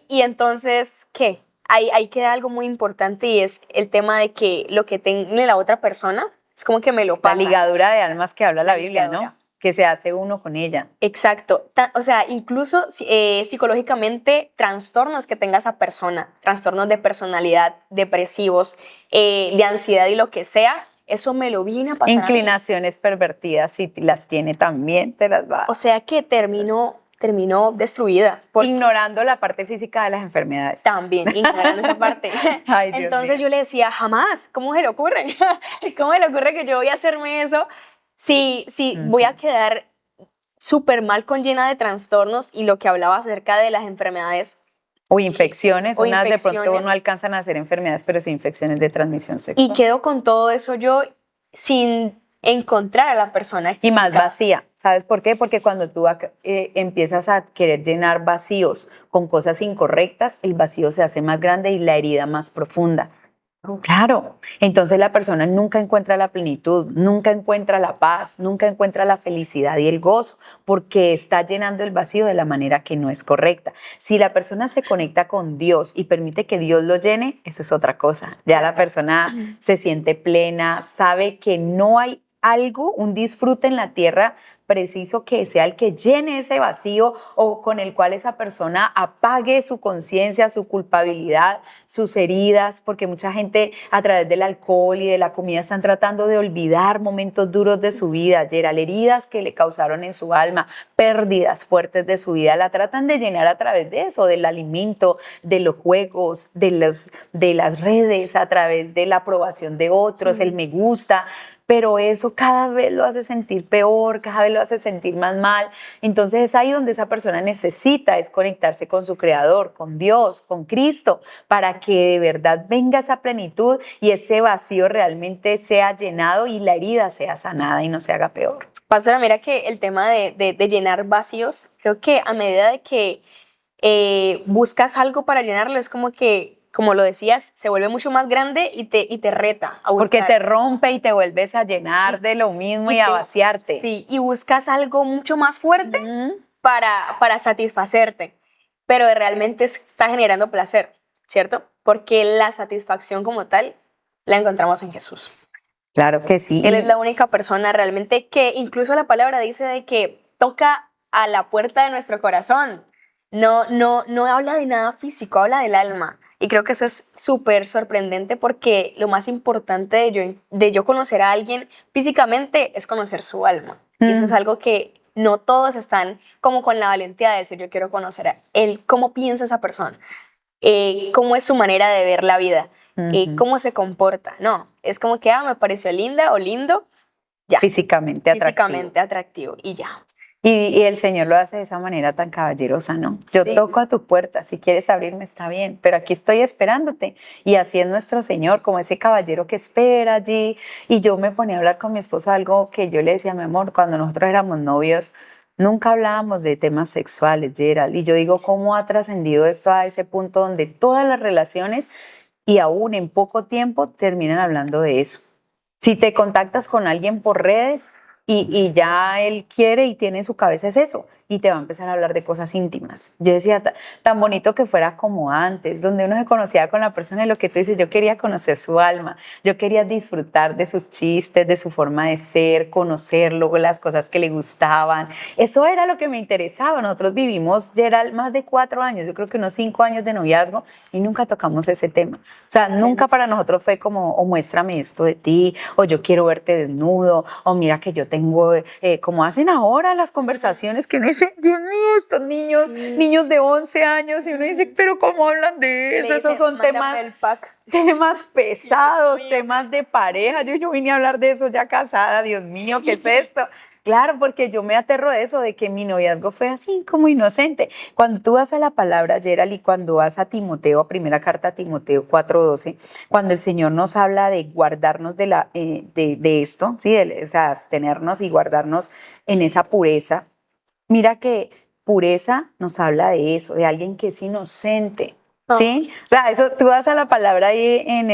y entonces, ¿qué? Ahí queda algo muy importante y es el tema de que lo que tiene la otra persona es como que me lo pasa. La ligadura de almas que habla la Biblia, ligadura. ¿no? Que se hace uno con ella. Exacto. O sea, incluso psicológicamente, trastornos que tenga esa persona, trastornos de personalidad, depresivos, de ansiedad y lo que sea, eso me lo viene a pasar. Inclinaciones pervertidas, si las tiene también, te las va. O sea que terminó destruida. Ignorando la parte física de las enfermedades. También, ignorando esa parte. Ay, Dios Entonces mío. yo le decía, jamás, ¿cómo se le ocurre? ¿Cómo se le ocurre que yo voy a hacerme eso si voy a quedar súper mal con llena de trastornos? Y lo que hablaba acerca de las enfermedades. O infecciones, O unas de infecciones. pronto no alcanzan a ser enfermedades, pero sí infecciones de transmisión sexual. Y quedo con todo eso yo sin encontrar a la persona. Y más vacía. ¿Sabes por qué? Porque cuando tú empiezas a querer llenar vacíos con cosas incorrectas, el vacío se hace más grande y la herida más profunda. Claro. Entonces la persona nunca encuentra la plenitud, nunca encuentra la paz, nunca encuentra la felicidad y el gozo, porque está llenando el vacío de la manera que no es correcta. Si la persona se conecta con Dios y permite que Dios lo llene, eso es otra cosa. Ya la persona se siente plena, sabe que no hay algo, un disfrute en la tierra preciso que sea el que llene ese vacío o con el cual esa persona apague su conciencia, su culpabilidad, sus heridas, porque mucha gente a través del alcohol y de la comida están tratando de olvidar momentos duros de su vida, Gerald, heridas que le causaron en su alma, pérdidas fuertes de su vida, la tratan de llenar a través de eso, del alimento, de los juegos, de las redes, a través de la aprobación de otros, el me gusta. Pero eso cada vez lo hace sentir peor, cada vez lo hace sentir más mal. Entonces es ahí donde esa persona necesita es conectarse con su Creador, con Dios, con Cristo, para que de verdad venga esa plenitud y ese vacío realmente sea llenado y la herida sea sanada y no se haga peor. Pastora, mira que el tema de llenar vacíos, creo que a medida de que buscas algo para llenarlo, es como que, como lo decías, se vuelve mucho más grande y te reta a buscar. Porque te rompe y te vuelves a llenar de lo mismo y a vaciarte. Sí, y buscas algo mucho más fuerte para satisfacerte, pero realmente está generando placer, ¿cierto? Porque la satisfacción como tal la encontramos en Jesús. Claro que sí. Él es la única persona realmente que incluso la palabra dice de que toca a la puerta de nuestro corazón. No habla de nada físico, habla del alma. Y creo que eso es súper sorprendente porque lo más importante de yo conocer a alguien físicamente es conocer su alma. Y eso es algo que no todos están como con la valentía de decir yo quiero conocer a él, cómo piensa esa persona, cómo es su manera de ver la vida, cómo se comporta. No, es como que me pareció linda o lindo, ya. Físicamente atractivo y ya. Y el Señor lo hace de esa manera tan caballerosa, ¿no? Yo toco a tu puerta, si quieres abrirme está bien, pero aquí estoy esperándote. Y así es nuestro Señor, como ese caballero que espera allí. Y yo me ponía a hablar con mi esposo algo que yo le decía, mi amor, cuando nosotros éramos novios, nunca hablábamos de temas sexuales, Gerald. Y yo digo, ¿cómo ha trascendido esto a ese punto donde todas las relaciones y aún en poco tiempo terminan hablando de eso? Si te contactas con alguien por redes, y ya él quiere y tiene en su cabeza es eso, y te va a empezar a hablar de cosas íntimas. Yo decía, tan bonito que fuera como antes, donde uno se conocía con la persona y lo que tú dices, yo quería conocer su alma, yo quería disfrutar de sus chistes, de su forma de ser, conocerlo, las cosas que le gustaban. Eso era lo que me interesaba. Nosotros vivimos, Gerald, más de 4 años, yo creo que unos 5 años de noviazgo y nunca tocamos ese tema. O sea, nunca para nosotros fue como, o muéstrame esto de ti, o yo quiero verte desnudo, o mira que yo tengo, como hacen ahora las conversaciones que uno dice, Dios mío, estos niños, Sí. niños de 11 años, y uno dice, pero ¿cómo hablan de eso? Esos son temas pesados, temas de pareja. Yo vine a hablar de eso ya casada, Dios mío, ¿qué es esto? Claro, porque yo me aterro de eso, de que mi noviazgo fue así como inocente. Cuando tú vas a la palabra, Gerald, y cuando vas a Timoteo, primera carta a Timoteo 4:12, cuando el Señor nos habla de guardarnos de esto, ¿sí? O sea, abstenernos y guardarnos en esa pureza, mira que pureza nos habla de eso, de alguien que es inocente, ¿sí? O sea, eso, tú vas a la palabra ahí en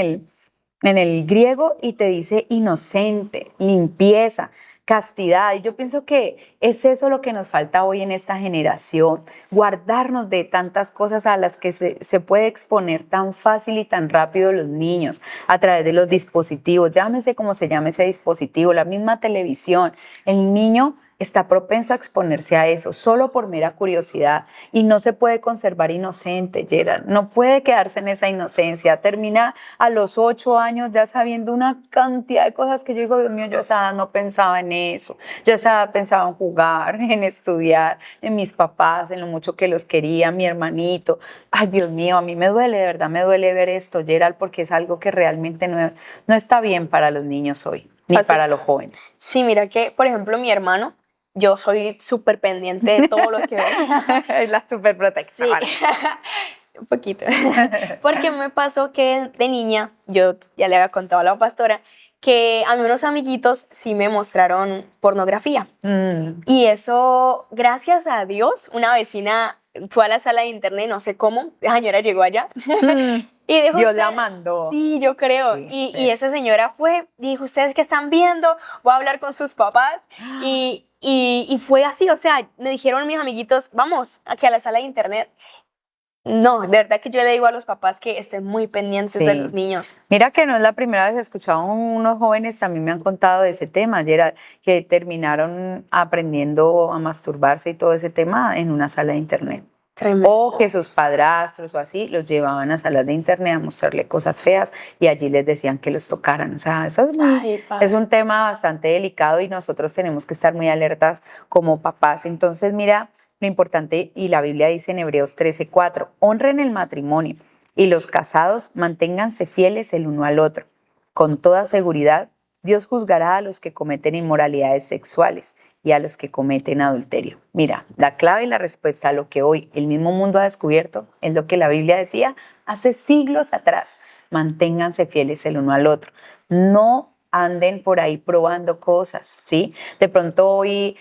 el griego y te dice inocente, limpieza, castidad. Y yo pienso que es eso lo que nos falta hoy en esta generación, guardarnos de tantas cosas a las que se puede exponer tan fácil y tan rápido los niños a través de los dispositivos, llámese como se llame ese dispositivo, la misma televisión. El niño está propenso a exponerse a eso solo por mera curiosidad y no se puede conservar inocente, Gerald, no puede quedarse en esa inocencia, termina a los 8 años ya sabiendo una cantidad de cosas que yo digo, Dios mío, yo a esa edad no pensaba en eso, yo a esa edad pensaba en jugar, en estudiar, en mis papás, en lo mucho que los quería, mi hermanito. Ay, Dios mío, a mí me duele, de verdad me duele ver esto, Gerald, porque es algo que realmente no está bien para los niños hoy, ni para los jóvenes. Sí, mira que, por ejemplo, mi hermano, yo soy súper pendiente de todo lo que ve. Es la súper protectora. Sí, un poquito. Porque me pasó que de niña, yo ya le había contado a la pastora, que a mí unos amiguitos sí me mostraron pornografía. Y eso, gracias a Dios, una vecina fue a la sala de internet, no sé cómo, la señora llegó allá. Y dijo, Dios la mandó. Sí, yo creo. Sí, Y esa señora fue, dijo, ¿ustedes qué están viendo? Voy a hablar con sus papás. Y fue así, o sea, me dijeron mis amiguitos, vamos, aquí a la sala de internet. No, de verdad que yo le digo a los papás que estén muy pendientes de los niños. Mira que no es la primera vez que he escuchado unos jóvenes, también me han contado de ese tema, Gerald, que terminaron aprendiendo a masturbarse y todo ese tema en una sala de internet. Tremendo. O que sus padrastros o así los llevaban a salas de internet a mostrarle cosas feas y allí les decían que los tocaran. O sea, eso es un tema bastante delicado y nosotros tenemos que estar muy alertas como papás. Entonces, mira, lo importante, y la Biblia dice en Hebreos 13:4, honren el matrimonio y los casados manténganse fieles el uno al otro. Con toda seguridad, Dios juzgará a los que cometen inmoralidades sexuales y a los que cometen adulterio. Mira, la clave y la respuesta a lo que hoy el mismo mundo ha descubierto es lo que la Biblia decía hace siglos atrás. Manténganse fieles el uno al otro. No anden por ahí probando cosas, ¿sí? De pronto hoy,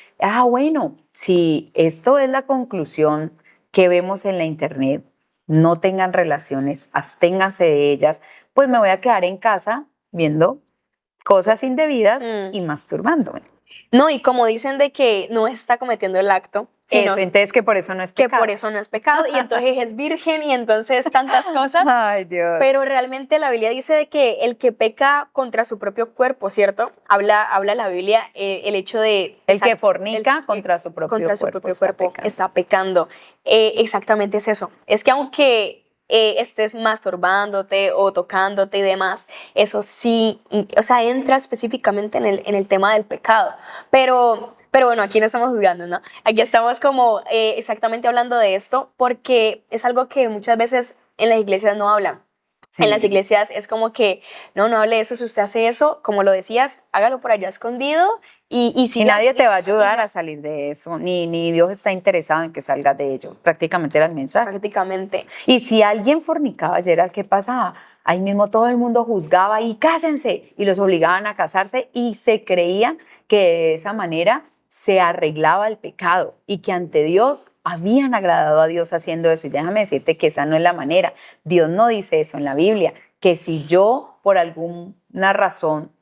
bueno, si esto es la conclusión que vemos en la internet, no tengan relaciones, absténganse de ellas, pues me voy a quedar en casa viendo cosas indebidas y masturbándome. No, y como dicen de que no está cometiendo el acto, sino entonces que por eso no es pecado. Que por eso no es pecado, y entonces es virgen, y entonces tantas cosas. Ay, Dios. Pero realmente la Biblia dice de que el que peca contra su propio cuerpo, ¿cierto? Habla la Biblia el hecho de... El que fornica contra su propio cuerpo está pecando. Exactamente es eso. Es que aunque estés masturbándote o tocándote y demás, eso sí, o sea, entra específicamente en el tema del pecado. Pero bueno, aquí no estamos juzgando, ¿no? Aquí estamos como exactamente hablando de esto porque es algo que muchas veces en las iglesias no hablan. Sí. En las iglesias es como que, no hable de eso, si usted hace eso, como lo decías, hágalo por allá escondido y nadie te va a ayudar a salir de eso, ni Dios está interesado en que salgas de ello. Prácticamente era el mensaje. Prácticamente. Y si alguien fornicaba, Gerald, ¿qué pasaba? Ahí mismo todo el mundo juzgaba y cásense, y los obligaban a casarse y se creía que de esa manera se arreglaba el pecado y que ante Dios habían agradado a Dios haciendo eso. Y déjame decirte que esa no es la manera. Dios no dice eso en la Biblia, que si yo por alguna razón,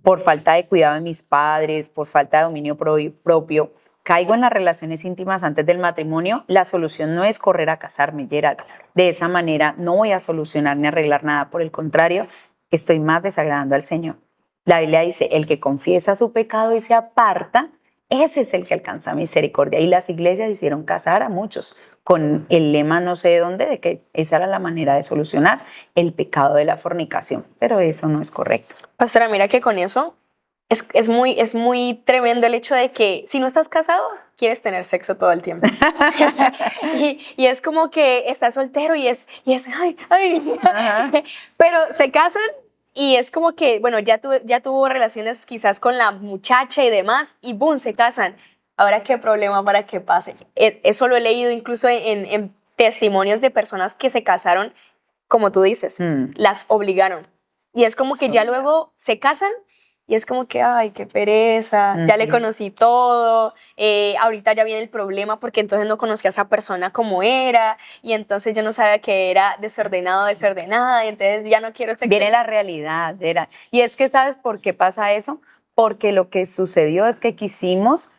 por falta de cuidado de mis padres, por falta de dominio propio, caigo en las relaciones íntimas antes del matrimonio, la solución no es correr a casarme, Gerald. De esa manera no voy a solucionar ni arreglar nada. Por el contrario, estoy más desagradando al Señor. La Biblia dice, el que confiesa su pecado y se aparta, ese es el que alcanza misericordia. Y las iglesias hicieron casar a muchos con el lema no sé de dónde, de que esa era la manera de solucionar el pecado de la fornicación. Pero eso no es correcto. Pastora, mira que con eso es muy tremendo el hecho de que si no estás casado, quieres tener sexo todo el tiempo. y es como que estás soltero y es ay. Pero se casan y es como que, bueno, ya tuvo relaciones quizás con la muchacha y demás y boom, se casan. Ahora, ¿qué problema para que pase? Eso lo he leído incluso en testimonios de personas que se casaron, como tú dices, las obligaron. Y es como que ya luego se casan y es como que, ay, qué pereza, ya le conocí todo, ahorita ya viene el problema porque entonces no conocía a esa persona como era y entonces yo no sabía que era desordenada, y entonces ya no quiero sexo. Viene la realidad, y es que ¿sabes por qué pasa eso? Porque lo que sucedió es que quisimos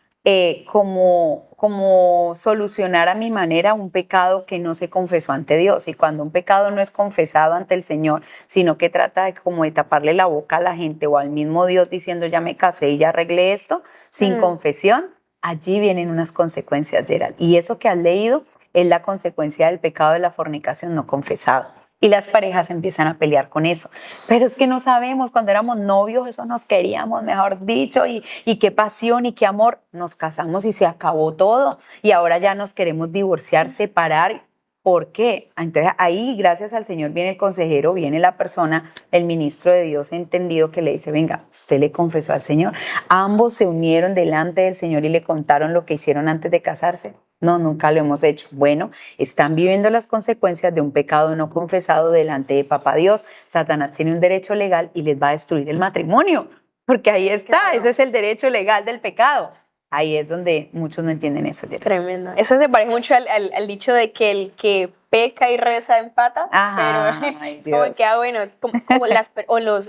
como solucionar a mi manera un pecado que no se confesó ante Dios. Y cuando un pecado no es confesado ante el Señor, sino que trata de como de taparle la boca a la gente o al mismo Dios diciendo ya me casé y ya arreglé esto, sin confesión, allí vienen unas consecuencias, Gerald. Y eso que has leído es la consecuencia del pecado de la fornicación no confesado. Y las parejas empiezan a pelear con eso. Pero es que no sabemos, cuando éramos novios, eso nos queríamos, mejor dicho, y qué pasión y qué amor. Nos casamos y se acabó todo. Y ahora ya nos queremos divorciar, separar. ¿Por qué? Entonces ahí, gracias al Señor, viene el consejero, viene la persona, el ministro de Dios entendido que le dice, venga, usted le confesó al Señor. Ambos se unieron delante del Señor y le contaron lo que hicieron antes de casarse. No, nunca lo hemos hecho. Bueno, están viviendo las consecuencias de un pecado no confesado delante de Papá Dios. Satanás tiene un derecho legal y les va a destruir el matrimonio, porque ahí está, claro. Ese es el derecho legal del pecado. Ahí es donde muchos no entienden eso. Tremendo. Eso se parece mucho al dicho de que el que peca y reza empata. Ajá, pero ay, Dios. como que, bueno, como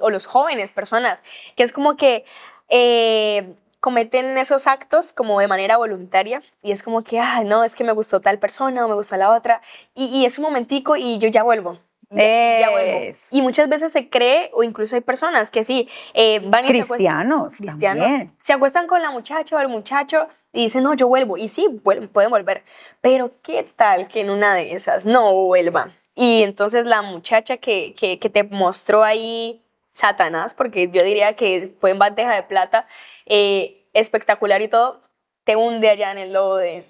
los jóvenes, personas, que es como que cometen esos actos como de manera voluntaria y es como que, no, es que me gustó tal persona o me gusta la otra y es un momentico y yo ya vuelvo. Ya vuelvo. Y muchas veces se cree, o incluso hay personas que sí, van y cristianos, se acuestan con la muchacha o el muchacho y dicen, no, yo vuelvo. Y sí, pueden volver. Pero ¿qué tal que en una de esas no vuelvan? Y entonces la muchacha que te mostró ahí Satanás, porque yo diría que fue en bandeja de plata, espectacular y todo, te hunde allá en el lodo de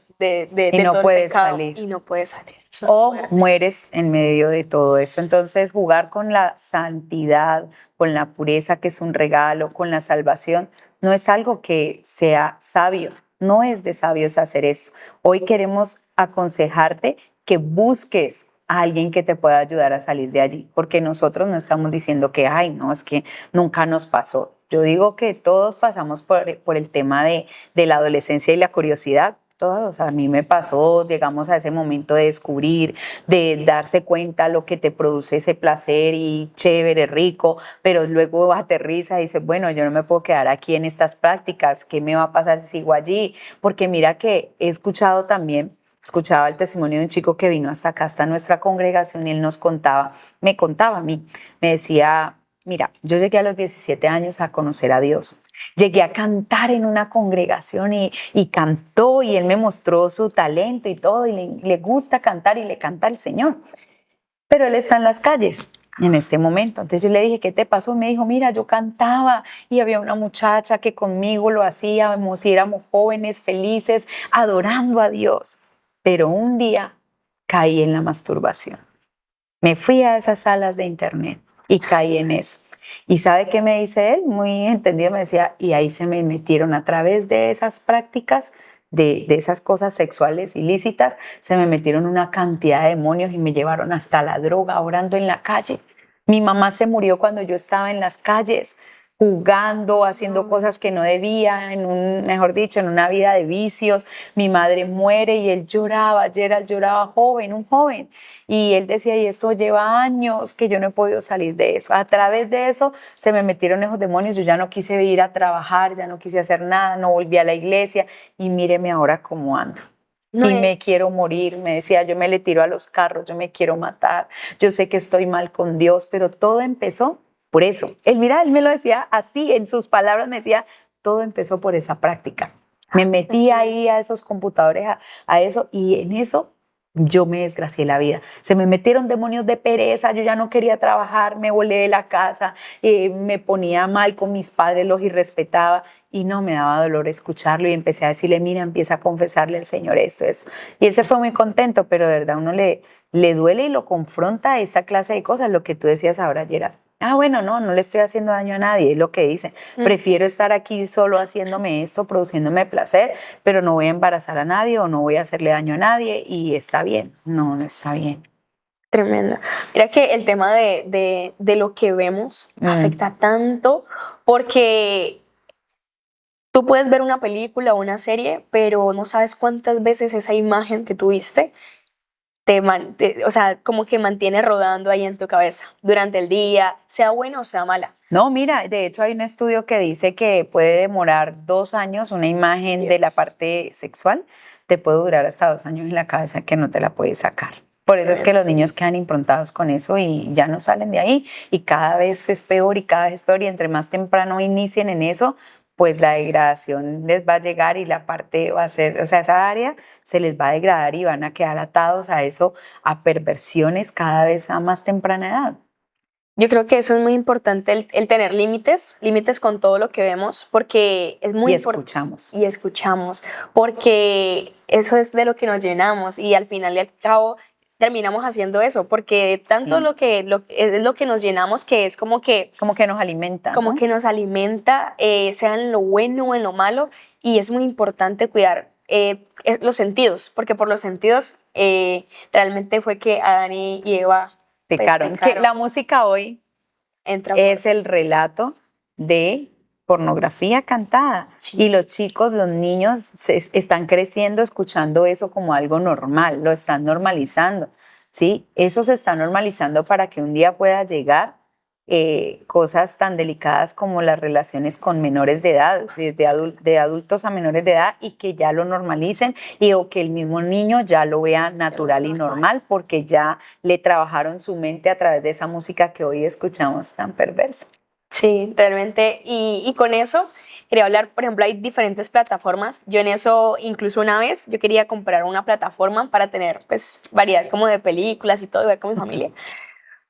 no todo puedes el pecado, salir. y no puedes salir. O mueres en medio de todo eso. Entonces, jugar con la santidad, con la pureza, que es un regalo, con la salvación, no es algo que sea sabio. No es de sabios hacer esto. Hoy queremos aconsejarte que busques a alguien que te pueda ayudar a salir de allí, porque nosotros no estamos diciendo que, ay, no, es que nunca nos pasó. Yo digo que todos pasamos por el tema de la adolescencia y la curiosidad. Todos, a mí me pasó, llegamos a ese momento de descubrir, de darse cuenta lo que te produce ese placer y chévere, rico, pero luego aterriza y dices, bueno, yo no me puedo quedar aquí en estas prácticas, ¿qué me va a pasar si sigo allí? Porque mira que he escuchado también, escuchaba el testimonio de un chico que vino hasta acá, hasta nuestra congregación, y él me contaba a mí, me decía, mira, yo llegué a los 17 años a conocer a Dios. Llegué a cantar en una congregación y cantó y él me mostró su talento y todo y le gusta cantar y le canta al Señor. Pero él está en las calles en este momento. Entonces yo le dije, ¿qué te pasó? Me dijo, mira, yo cantaba y había una muchacha que conmigo lo hacíamos y éramos jóvenes, felices, adorando a Dios. Pero un día caí en la masturbación. Me fui a esas salas de internet y caí en eso. ¿Y sabe qué me dice él? Muy entendido, me decía, y ahí se me metieron a través de esas prácticas, de esas cosas sexuales ilícitas, se me metieron una cantidad de demonios y me llevaron hasta la droga, orando en la calle. Mi mamá se murió cuando yo estaba en las calles. jugando, haciendo cosas que no debía, mejor dicho, en una vida de vicios. Mi madre muere y él lloraba, Gerald lloraba joven, un joven. Y él decía, y esto lleva años que yo no he podido salir de eso. A través de eso se me metieron esos demonios, yo ya no quise ir a trabajar, ya no quise hacer nada, no volví a la iglesia y míreme ahora cómo ando. No, Y me quiero morir, me decía, yo me le tiro a los carros, yo me quiero matar, yo sé que estoy mal con Dios, pero todo empezó por eso. Él, mira, él me lo decía así, en sus palabras me decía, todo empezó por esa práctica. Me metí ahí a esos computadores, a eso, y en eso yo me desgracié la vida. Se me metieron demonios de pereza, yo ya no quería trabajar, me volé de la casa, me ponía mal con mis padres, los irrespetaba, y no me daba dolor escucharlo, y empecé a decirle, mira, empieza a confesarle al Señor esto. Y él se fue muy contento, pero de verdad uno le duele y lo confronta a esa clase de cosas, lo que tú decías ahora, Gerard. Bueno, no le estoy haciendo daño a nadie, es lo que dicen. Prefiero estar aquí solo haciéndome esto, produciéndome placer, pero no voy a embarazar a nadie o no voy a hacerle daño a nadie y está bien. No está bien. Tremendo. Mira que el tema de lo que vemos afecta tanto porque tú puedes ver una película o una serie, pero no sabes cuántas veces esa imagen que tuviste o sea, como que mantiene rodando ahí en tu cabeza durante el día, sea buena o sea mala. No, mira, de hecho hay un estudio que dice que puede demorar 2 años una imagen de la parte sexual, te puede durar hasta 2 años en la cabeza que no te la puedes sacar. Por eso es que los niños quedan improntados con eso y ya no salen de ahí y cada vez es peor y cada vez es peor y entre más temprano inicien en eso, pues la degradación les va a llegar y la parte va a ser, o sea, esa área se les va a degradar y van a quedar atados a eso, a perversiones cada vez a más temprana edad. Yo creo que eso es muy importante, el tener límites con todo lo que vemos, porque es muy importante. Y escuchamos, porque eso es de lo que nos llenamos y al final y al cabo terminamos haciendo eso, porque tanto es lo que nos llenamos que es como que nos alimenta. Como que nos alimenta, sea en lo bueno o en lo malo, y es muy importante cuidar los sentidos, porque por los sentidos realmente fue que Adán y Eva pecaron. Que la música hoy es el relato de pornografía cantada. Sí. Y los chicos, los niños están creciendo escuchando eso como algo normal, lo están normalizando, ¿sí? Eso se está normalizando para que un día pueda llegar cosas tan delicadas como las relaciones con menores de edad, de adultos a menores de edad, y que ya lo normalicen o que el mismo niño ya lo vea natural y normal porque ya le trabajaron su mente a través de esa música que hoy escuchamos tan perversa. Sí, realmente, y con eso quería hablar, por ejemplo, hay diferentes plataformas. Yo en eso, incluso una vez, yo quería comprar una plataforma para tener pues variedad como de películas y todo, y ver con mi familia.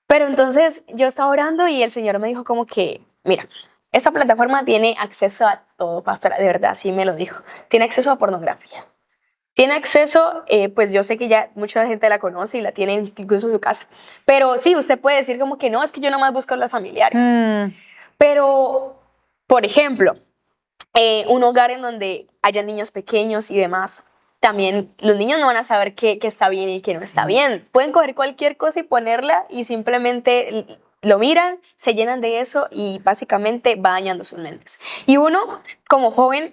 Pero entonces yo estaba orando y el Señor me dijo como que, mira, esta plataforma tiene acceso a todo, pastora, de verdad, sí me lo dijo. Tiene acceso a pornografía. Tiene acceso, pues yo sé que ya mucha gente la conoce y la tiene incluso en su casa. Pero sí, usted puede decir como que no, es que yo nomás busco a las familiares. Pero, por ejemplo, un hogar en donde haya niños pequeños y demás, también los niños no van a saber qué está bien y qué no está bien. Pueden coger cualquier cosa y ponerla y simplemente lo miran, se llenan de eso y básicamente va dañando sus mentes. Y uno, como joven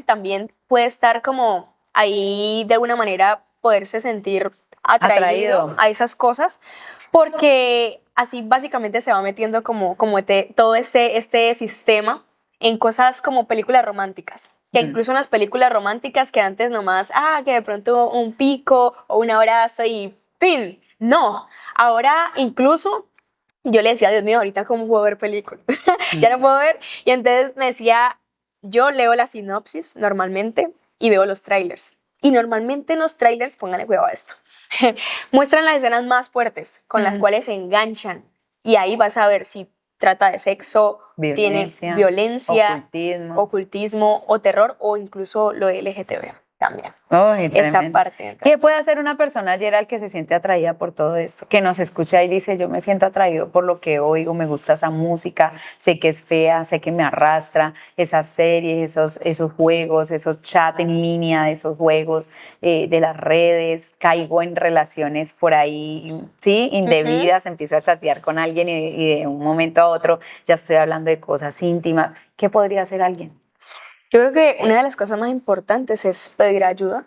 también puede estar como ahí de alguna manera poderse sentir atraído a esas cosas, porque así básicamente se va metiendo como todo este sistema en cosas como películas románticas. Que incluso en las películas románticas que antes nomás, que de pronto un pico o un abrazo y fin. No, ahora incluso yo le decía, Dios mío, ahorita cómo puedo ver películas. Ya no puedo ver. Y entonces me decía, yo leo la sinopsis normalmente y veo los trailers. Y normalmente en los trailers, pónganle cuidado a esto, muestran las escenas más fuertes con las cuales se enganchan. Y ahí vas a ver si trata de sexo, tiene violencia, ocultismo o terror o incluso lo LGTB. cambia. Ay, Esa tremendo. parte. ¿Qué puede hacer una persona, Gerald, que se siente atraída por todo esto? Que nos escucha y dice, yo me siento atraído por lo que oigo, me gusta esa música, sé que es fea, sé que me arrastra, esas series, esos juegos, esos chats en línea, esos juegos de las redes, caigo en relaciones por ahí, ¿sí? Indebidas, empiezo a chatear con alguien y de un momento a otro ya estoy hablando de cosas íntimas. ¿Qué podría hacer alguien? Yo creo que una de las cosas más importantes es pedir ayuda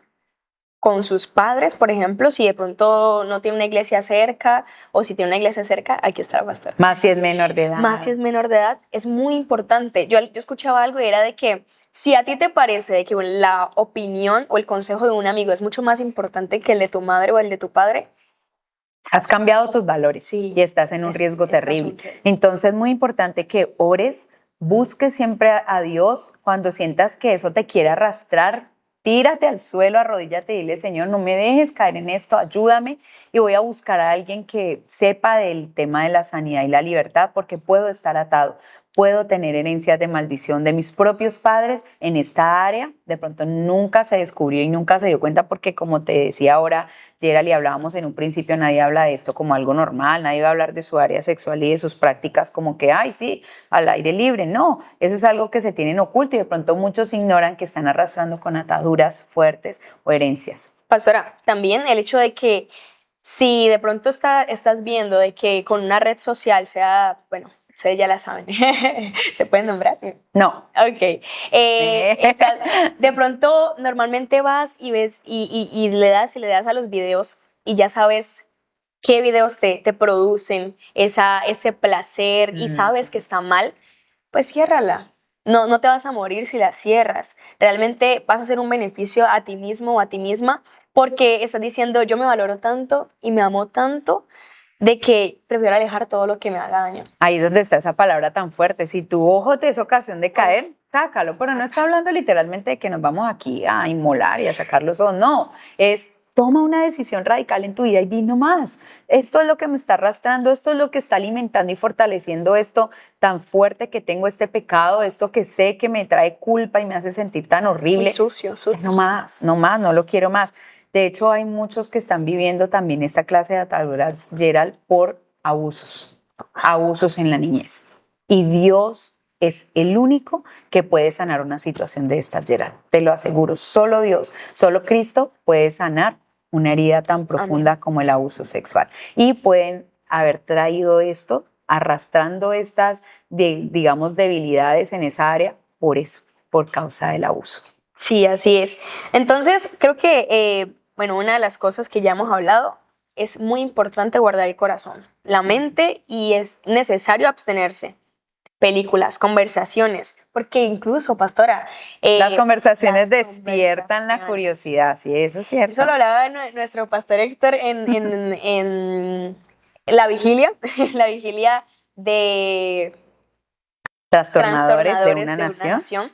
con sus padres, por ejemplo, si de pronto no tiene una iglesia cerca o si tiene una iglesia cerca, aquí está la pastora. Más si es menor de edad. Más si es menor de edad, es muy importante. Yo escuchaba algo y era de que si a ti te parece de que la opinión o el consejo de un amigo es mucho más importante que el de tu madre o el de tu padre, has cambiado tus valores sí, y estás en un riesgo terrible. Entonces es muy importante que ores, busques siempre a Dios cuando sientas que eso te quiere arrastrar. Tírate al suelo, arrodíllate y dile, Señor, no me dejes caer en esto, ayúdame y voy a buscar a alguien que sepa del tema de la sanidad y la libertad porque puedo estar atado, puedo tener herencias de maldición de mis propios padres en esta área. De pronto nunca se descubrió y nunca se dio cuenta porque como te decía ahora, Gerald, y hablábamos en un principio, nadie habla de esto como algo normal, nadie va a hablar de su área sexual y de sus prácticas como que, ay, sí, al aire libre. No, eso es algo que se tiene en oculto y de pronto muchos ignoran que están arrastrando con ataduras fuertes o herencias. Pastora, también el hecho de que si de pronto estás viendo de que con una red social sea, bueno, ustedes ya la saben, ¿se pueden nombrar? No. Ok. De pronto, normalmente vas y ves y le das a los videos y ya sabes qué videos te producen ese placer y sabes que está mal, pues ciérrala. No te vas a morir si la cierras. Realmente vas a hacer un beneficio a ti mismo o a ti misma porque estás diciendo, yo me valoro tanto y me amo tanto de que prefiero alejar todo lo que me haga daño. Ahí es donde está esa palabra tan fuerte. Si tu ojo te es ocasión de caer, sácalo. Pero no está hablando literalmente de que nos vamos aquí a inmolar y a sacar los ojos. No, es toma una decisión radical en tu vida y di no más. Esto es lo que me está arrastrando, esto es lo que está alimentando y fortaleciendo esto tan fuerte que tengo, este pecado, esto que sé que me trae culpa y me hace sentir tan horrible. Y sucio. No más, no lo quiero más. De hecho, hay muchos que están viviendo también esta clase de ataduras, Gerald, por abusos en la niñez. Y Dios es el único que puede sanar una situación de estas, Gerald. Te lo aseguro, solo Dios, solo Cristo puede sanar una herida tan profunda como el abuso sexual. Y pueden haber traído esto, arrastrando estas, digamos, debilidades en esa área por eso, por causa del abuso. Sí, así es. Entonces, creo que, una de las cosas que ya hemos hablado, es muy importante guardar el corazón, la mente y es necesario abstenerse. Películas, conversaciones, porque incluso, pastora... las conversaciones despiertan la curiosidad, sí, eso es cierto. Eso lo hablaba nuestro pastor Héctor en la vigilia, de trastornadores de una nación.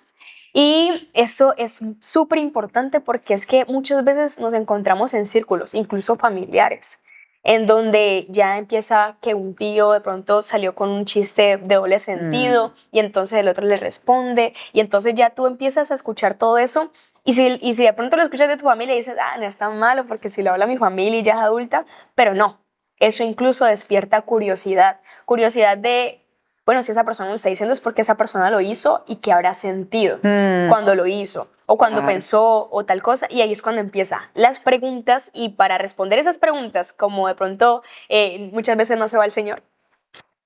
Y eso es súper importante porque es que muchas veces nos encontramos en círculos, incluso familiares, en donde ya empieza que un tío de pronto salió con un chiste de doble sentido y entonces el otro le responde y entonces ya tú empiezas a escuchar todo eso y si de pronto lo escuchas de tu familia y dices, no es tan malo porque si lo habla mi familia y ya es adulta, pero no, eso incluso despierta curiosidad de... Bueno, si esa persona lo está diciendo es porque esa persona lo hizo y que habrá sentido cuando lo hizo o cuando pensó o tal cosa. Y ahí es cuando empiezan las preguntas y para responder esas preguntas, como de pronto muchas veces no se va el Señor,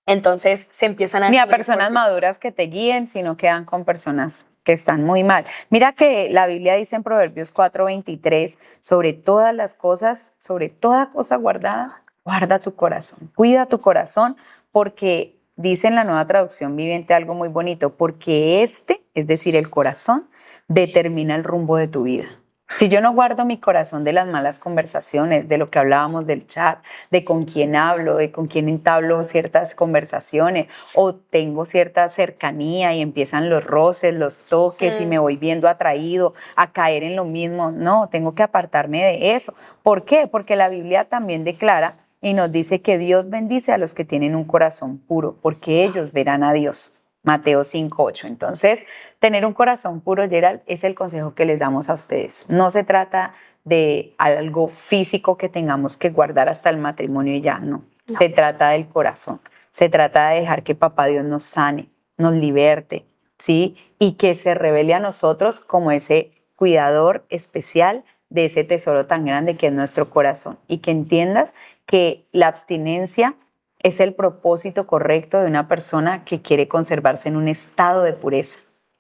entonces se empiezan a... Ni a personas maduras que te guíen, sino quedan con personas que están muy mal. Mira que la Biblia dice en Proverbios 4:23, sobre todas las cosas, sobre toda cosa guardada, guarda tu corazón, cuida tu corazón porque... Dice en la Nueva Traducción Viviente algo muy bonito, porque es decir, el corazón, determina el rumbo de tu vida. Si yo no guardo mi corazón de las malas conversaciones, de lo que hablábamos del chat, de con quién hablo, de con quién entablo ciertas conversaciones, o tengo cierta cercanía y empiezan los roces, los toques y me voy viendo atraído a caer en lo mismo, no, tengo que apartarme de eso. ¿Por qué? Porque la Biblia también declara y nos dice que Dios bendice a los que tienen un corazón puro, porque ellos verán a Dios. Mateo 5:8. Entonces, tener un corazón puro, Gerald, es el consejo que les damos a ustedes. No se trata de algo físico que tengamos que guardar hasta el matrimonio y ya, no. Se trata del corazón. Se trata de dejar que Papá Dios nos sane, nos liberte, ¿sí? Y que se revele a nosotros como ese cuidador especial de ese tesoro tan grande que es nuestro corazón. Y que entiendas que la abstinencia es el propósito correcto de una persona que quiere conservarse en un estado de pureza,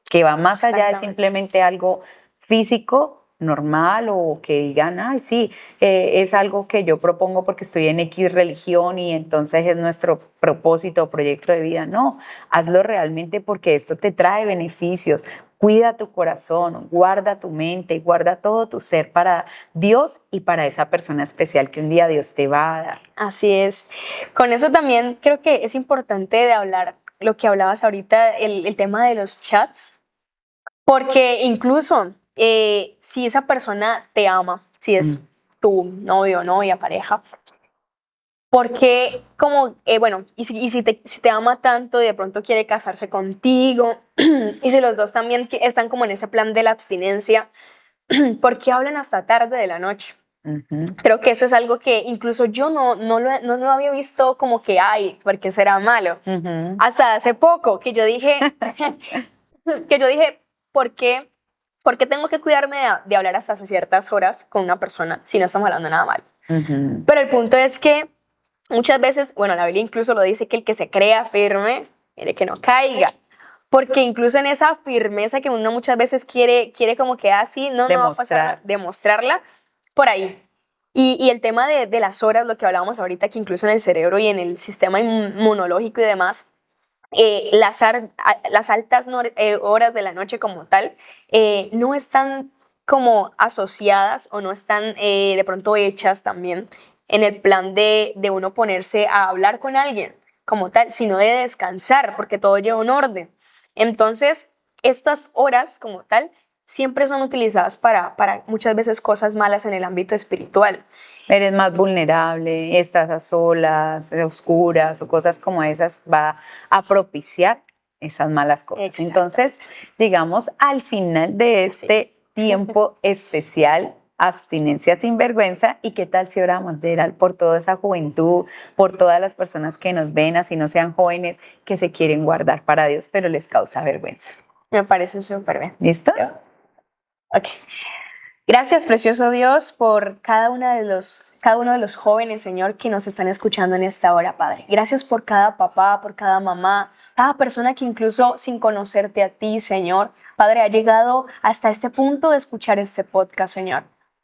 que va más allá de simplemente algo físico, normal, o que digan, ay, sí, es algo que yo propongo porque estoy en X religión y entonces es nuestro propósito o proyecto de vida. No, hazlo realmente porque esto te trae beneficios. Cuida tu corazón, guarda tu mente, guarda todo tu ser para Dios y para esa persona especial que un día Dios te va a dar. Así es. Con eso también creo que es importante de hablar lo que hablabas ahorita, el tema de los chats, porque incluso si esa persona te ama, si es tu novio, novia, pareja, porque como, bueno, y si te ama tanto y de pronto quiere casarse contigo, y si los dos también están como en ese plan de la abstinencia, ¿por qué hablan hasta tarde de la noche? Creo que eso es algo que incluso yo no lo había visto como que, ay, ¿por qué será malo? Hasta hace poco que yo dije, ¿por qué tengo que cuidarme de hablar hasta ciertas horas con una persona si no estamos hablando nada mal? Pero el punto es que muchas veces, bueno, la Biblia incluso lo dice, que el que se crea firme, mire que no caiga. Porque incluso en esa firmeza que uno muchas veces quiere como que así, no va a pasar, demostrarla por ahí. Y el tema de las horas, lo que hablábamos ahorita, que incluso en el cerebro y en el sistema inmunológico y demás, las altas horas de la noche como tal, no están como asociadas o no están de pronto hechas también en el plan de uno ponerse a hablar con alguien como tal, sino de descansar, porque todo lleva un orden. Entonces, estas horas como tal siempre son utilizadas para muchas veces cosas malas en el ámbito espiritual. Eres más vulnerable, estás a solas, oscuras o cosas como esas, va a propiciar esas malas cosas. Exacto. Entonces, digamos, al final de este tiempo especial, abstinencia sin vergüenza, ¿y qué tal si oramos, Gerald, por toda esa juventud, por todas las personas que nos ven, así no sean jóvenes, que se quieren guardar para Dios, pero les causa vergüenza? Me parece súper bien. ¿Listo? Ok. Gracias, precioso Dios, por cada uno de los jóvenes, Señor, que nos están escuchando en esta hora, Padre. Gracias por cada papá, por cada mamá, cada persona que incluso sin conocerte a ti, Señor, Padre, ha llegado hasta este punto de escuchar este podcast, Señor.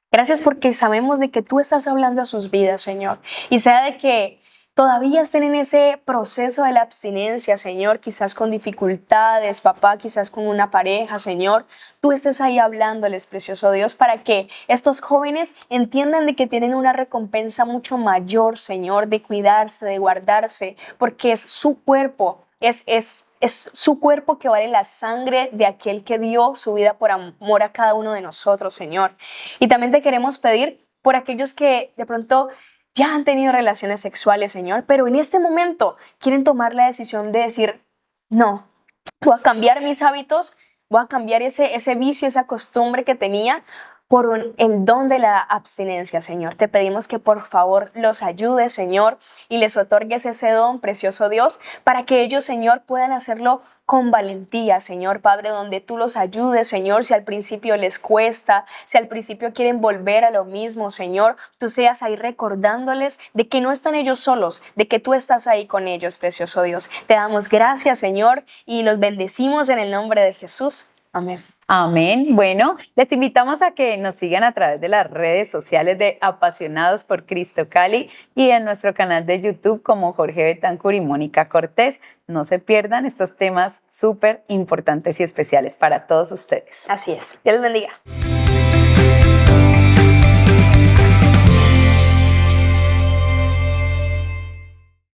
Gracias porque sabemos de que tú estás hablando a sus vidas, Señor. Y sea de que todavía estén en ese proceso de la abstinencia, Señor, quizás con dificultades, papá, quizás con una pareja, Señor, tú estés ahí hablándoles, precioso Dios, para que estos jóvenes entiendan de que tienen una recompensa mucho mayor, Señor, de cuidarse, de guardarse, porque es su cuerpo. Es su cuerpo que vale la sangre de aquel que dio su vida por amor a cada uno de nosotros, Señor. Y también te queremos pedir por aquellos que de pronto ya han tenido relaciones sexuales, Señor, pero en este momento quieren tomar la decisión de decir, no, voy a cambiar mis hábitos, voy a cambiar ese vicio, esa costumbre que tenía por el don de la abstinencia, Señor. Te pedimos que por favor los ayudes, Señor, y les otorgues ese don, precioso Dios, para que ellos, Señor, puedan hacerlo con valentía, Señor Padre, donde tú los ayudes, Señor, si al principio les cuesta, si al principio quieren volver a lo mismo, Señor, tú seas ahí recordándoles de que no están ellos solos, de que tú estás ahí con ellos, precioso Dios. Te damos gracias, Señor, y los bendecimos en el nombre de Jesús. Amén. Amén. Bueno, les invitamos a que nos sigan a través de las redes sociales de Apasionados por Cristo Cali y en nuestro canal de YouTube como Jorge Betancur y Mónica Cortés. No se pierdan estos temas súper importantes y especiales para todos ustedes. Así es. Dios les bendiga.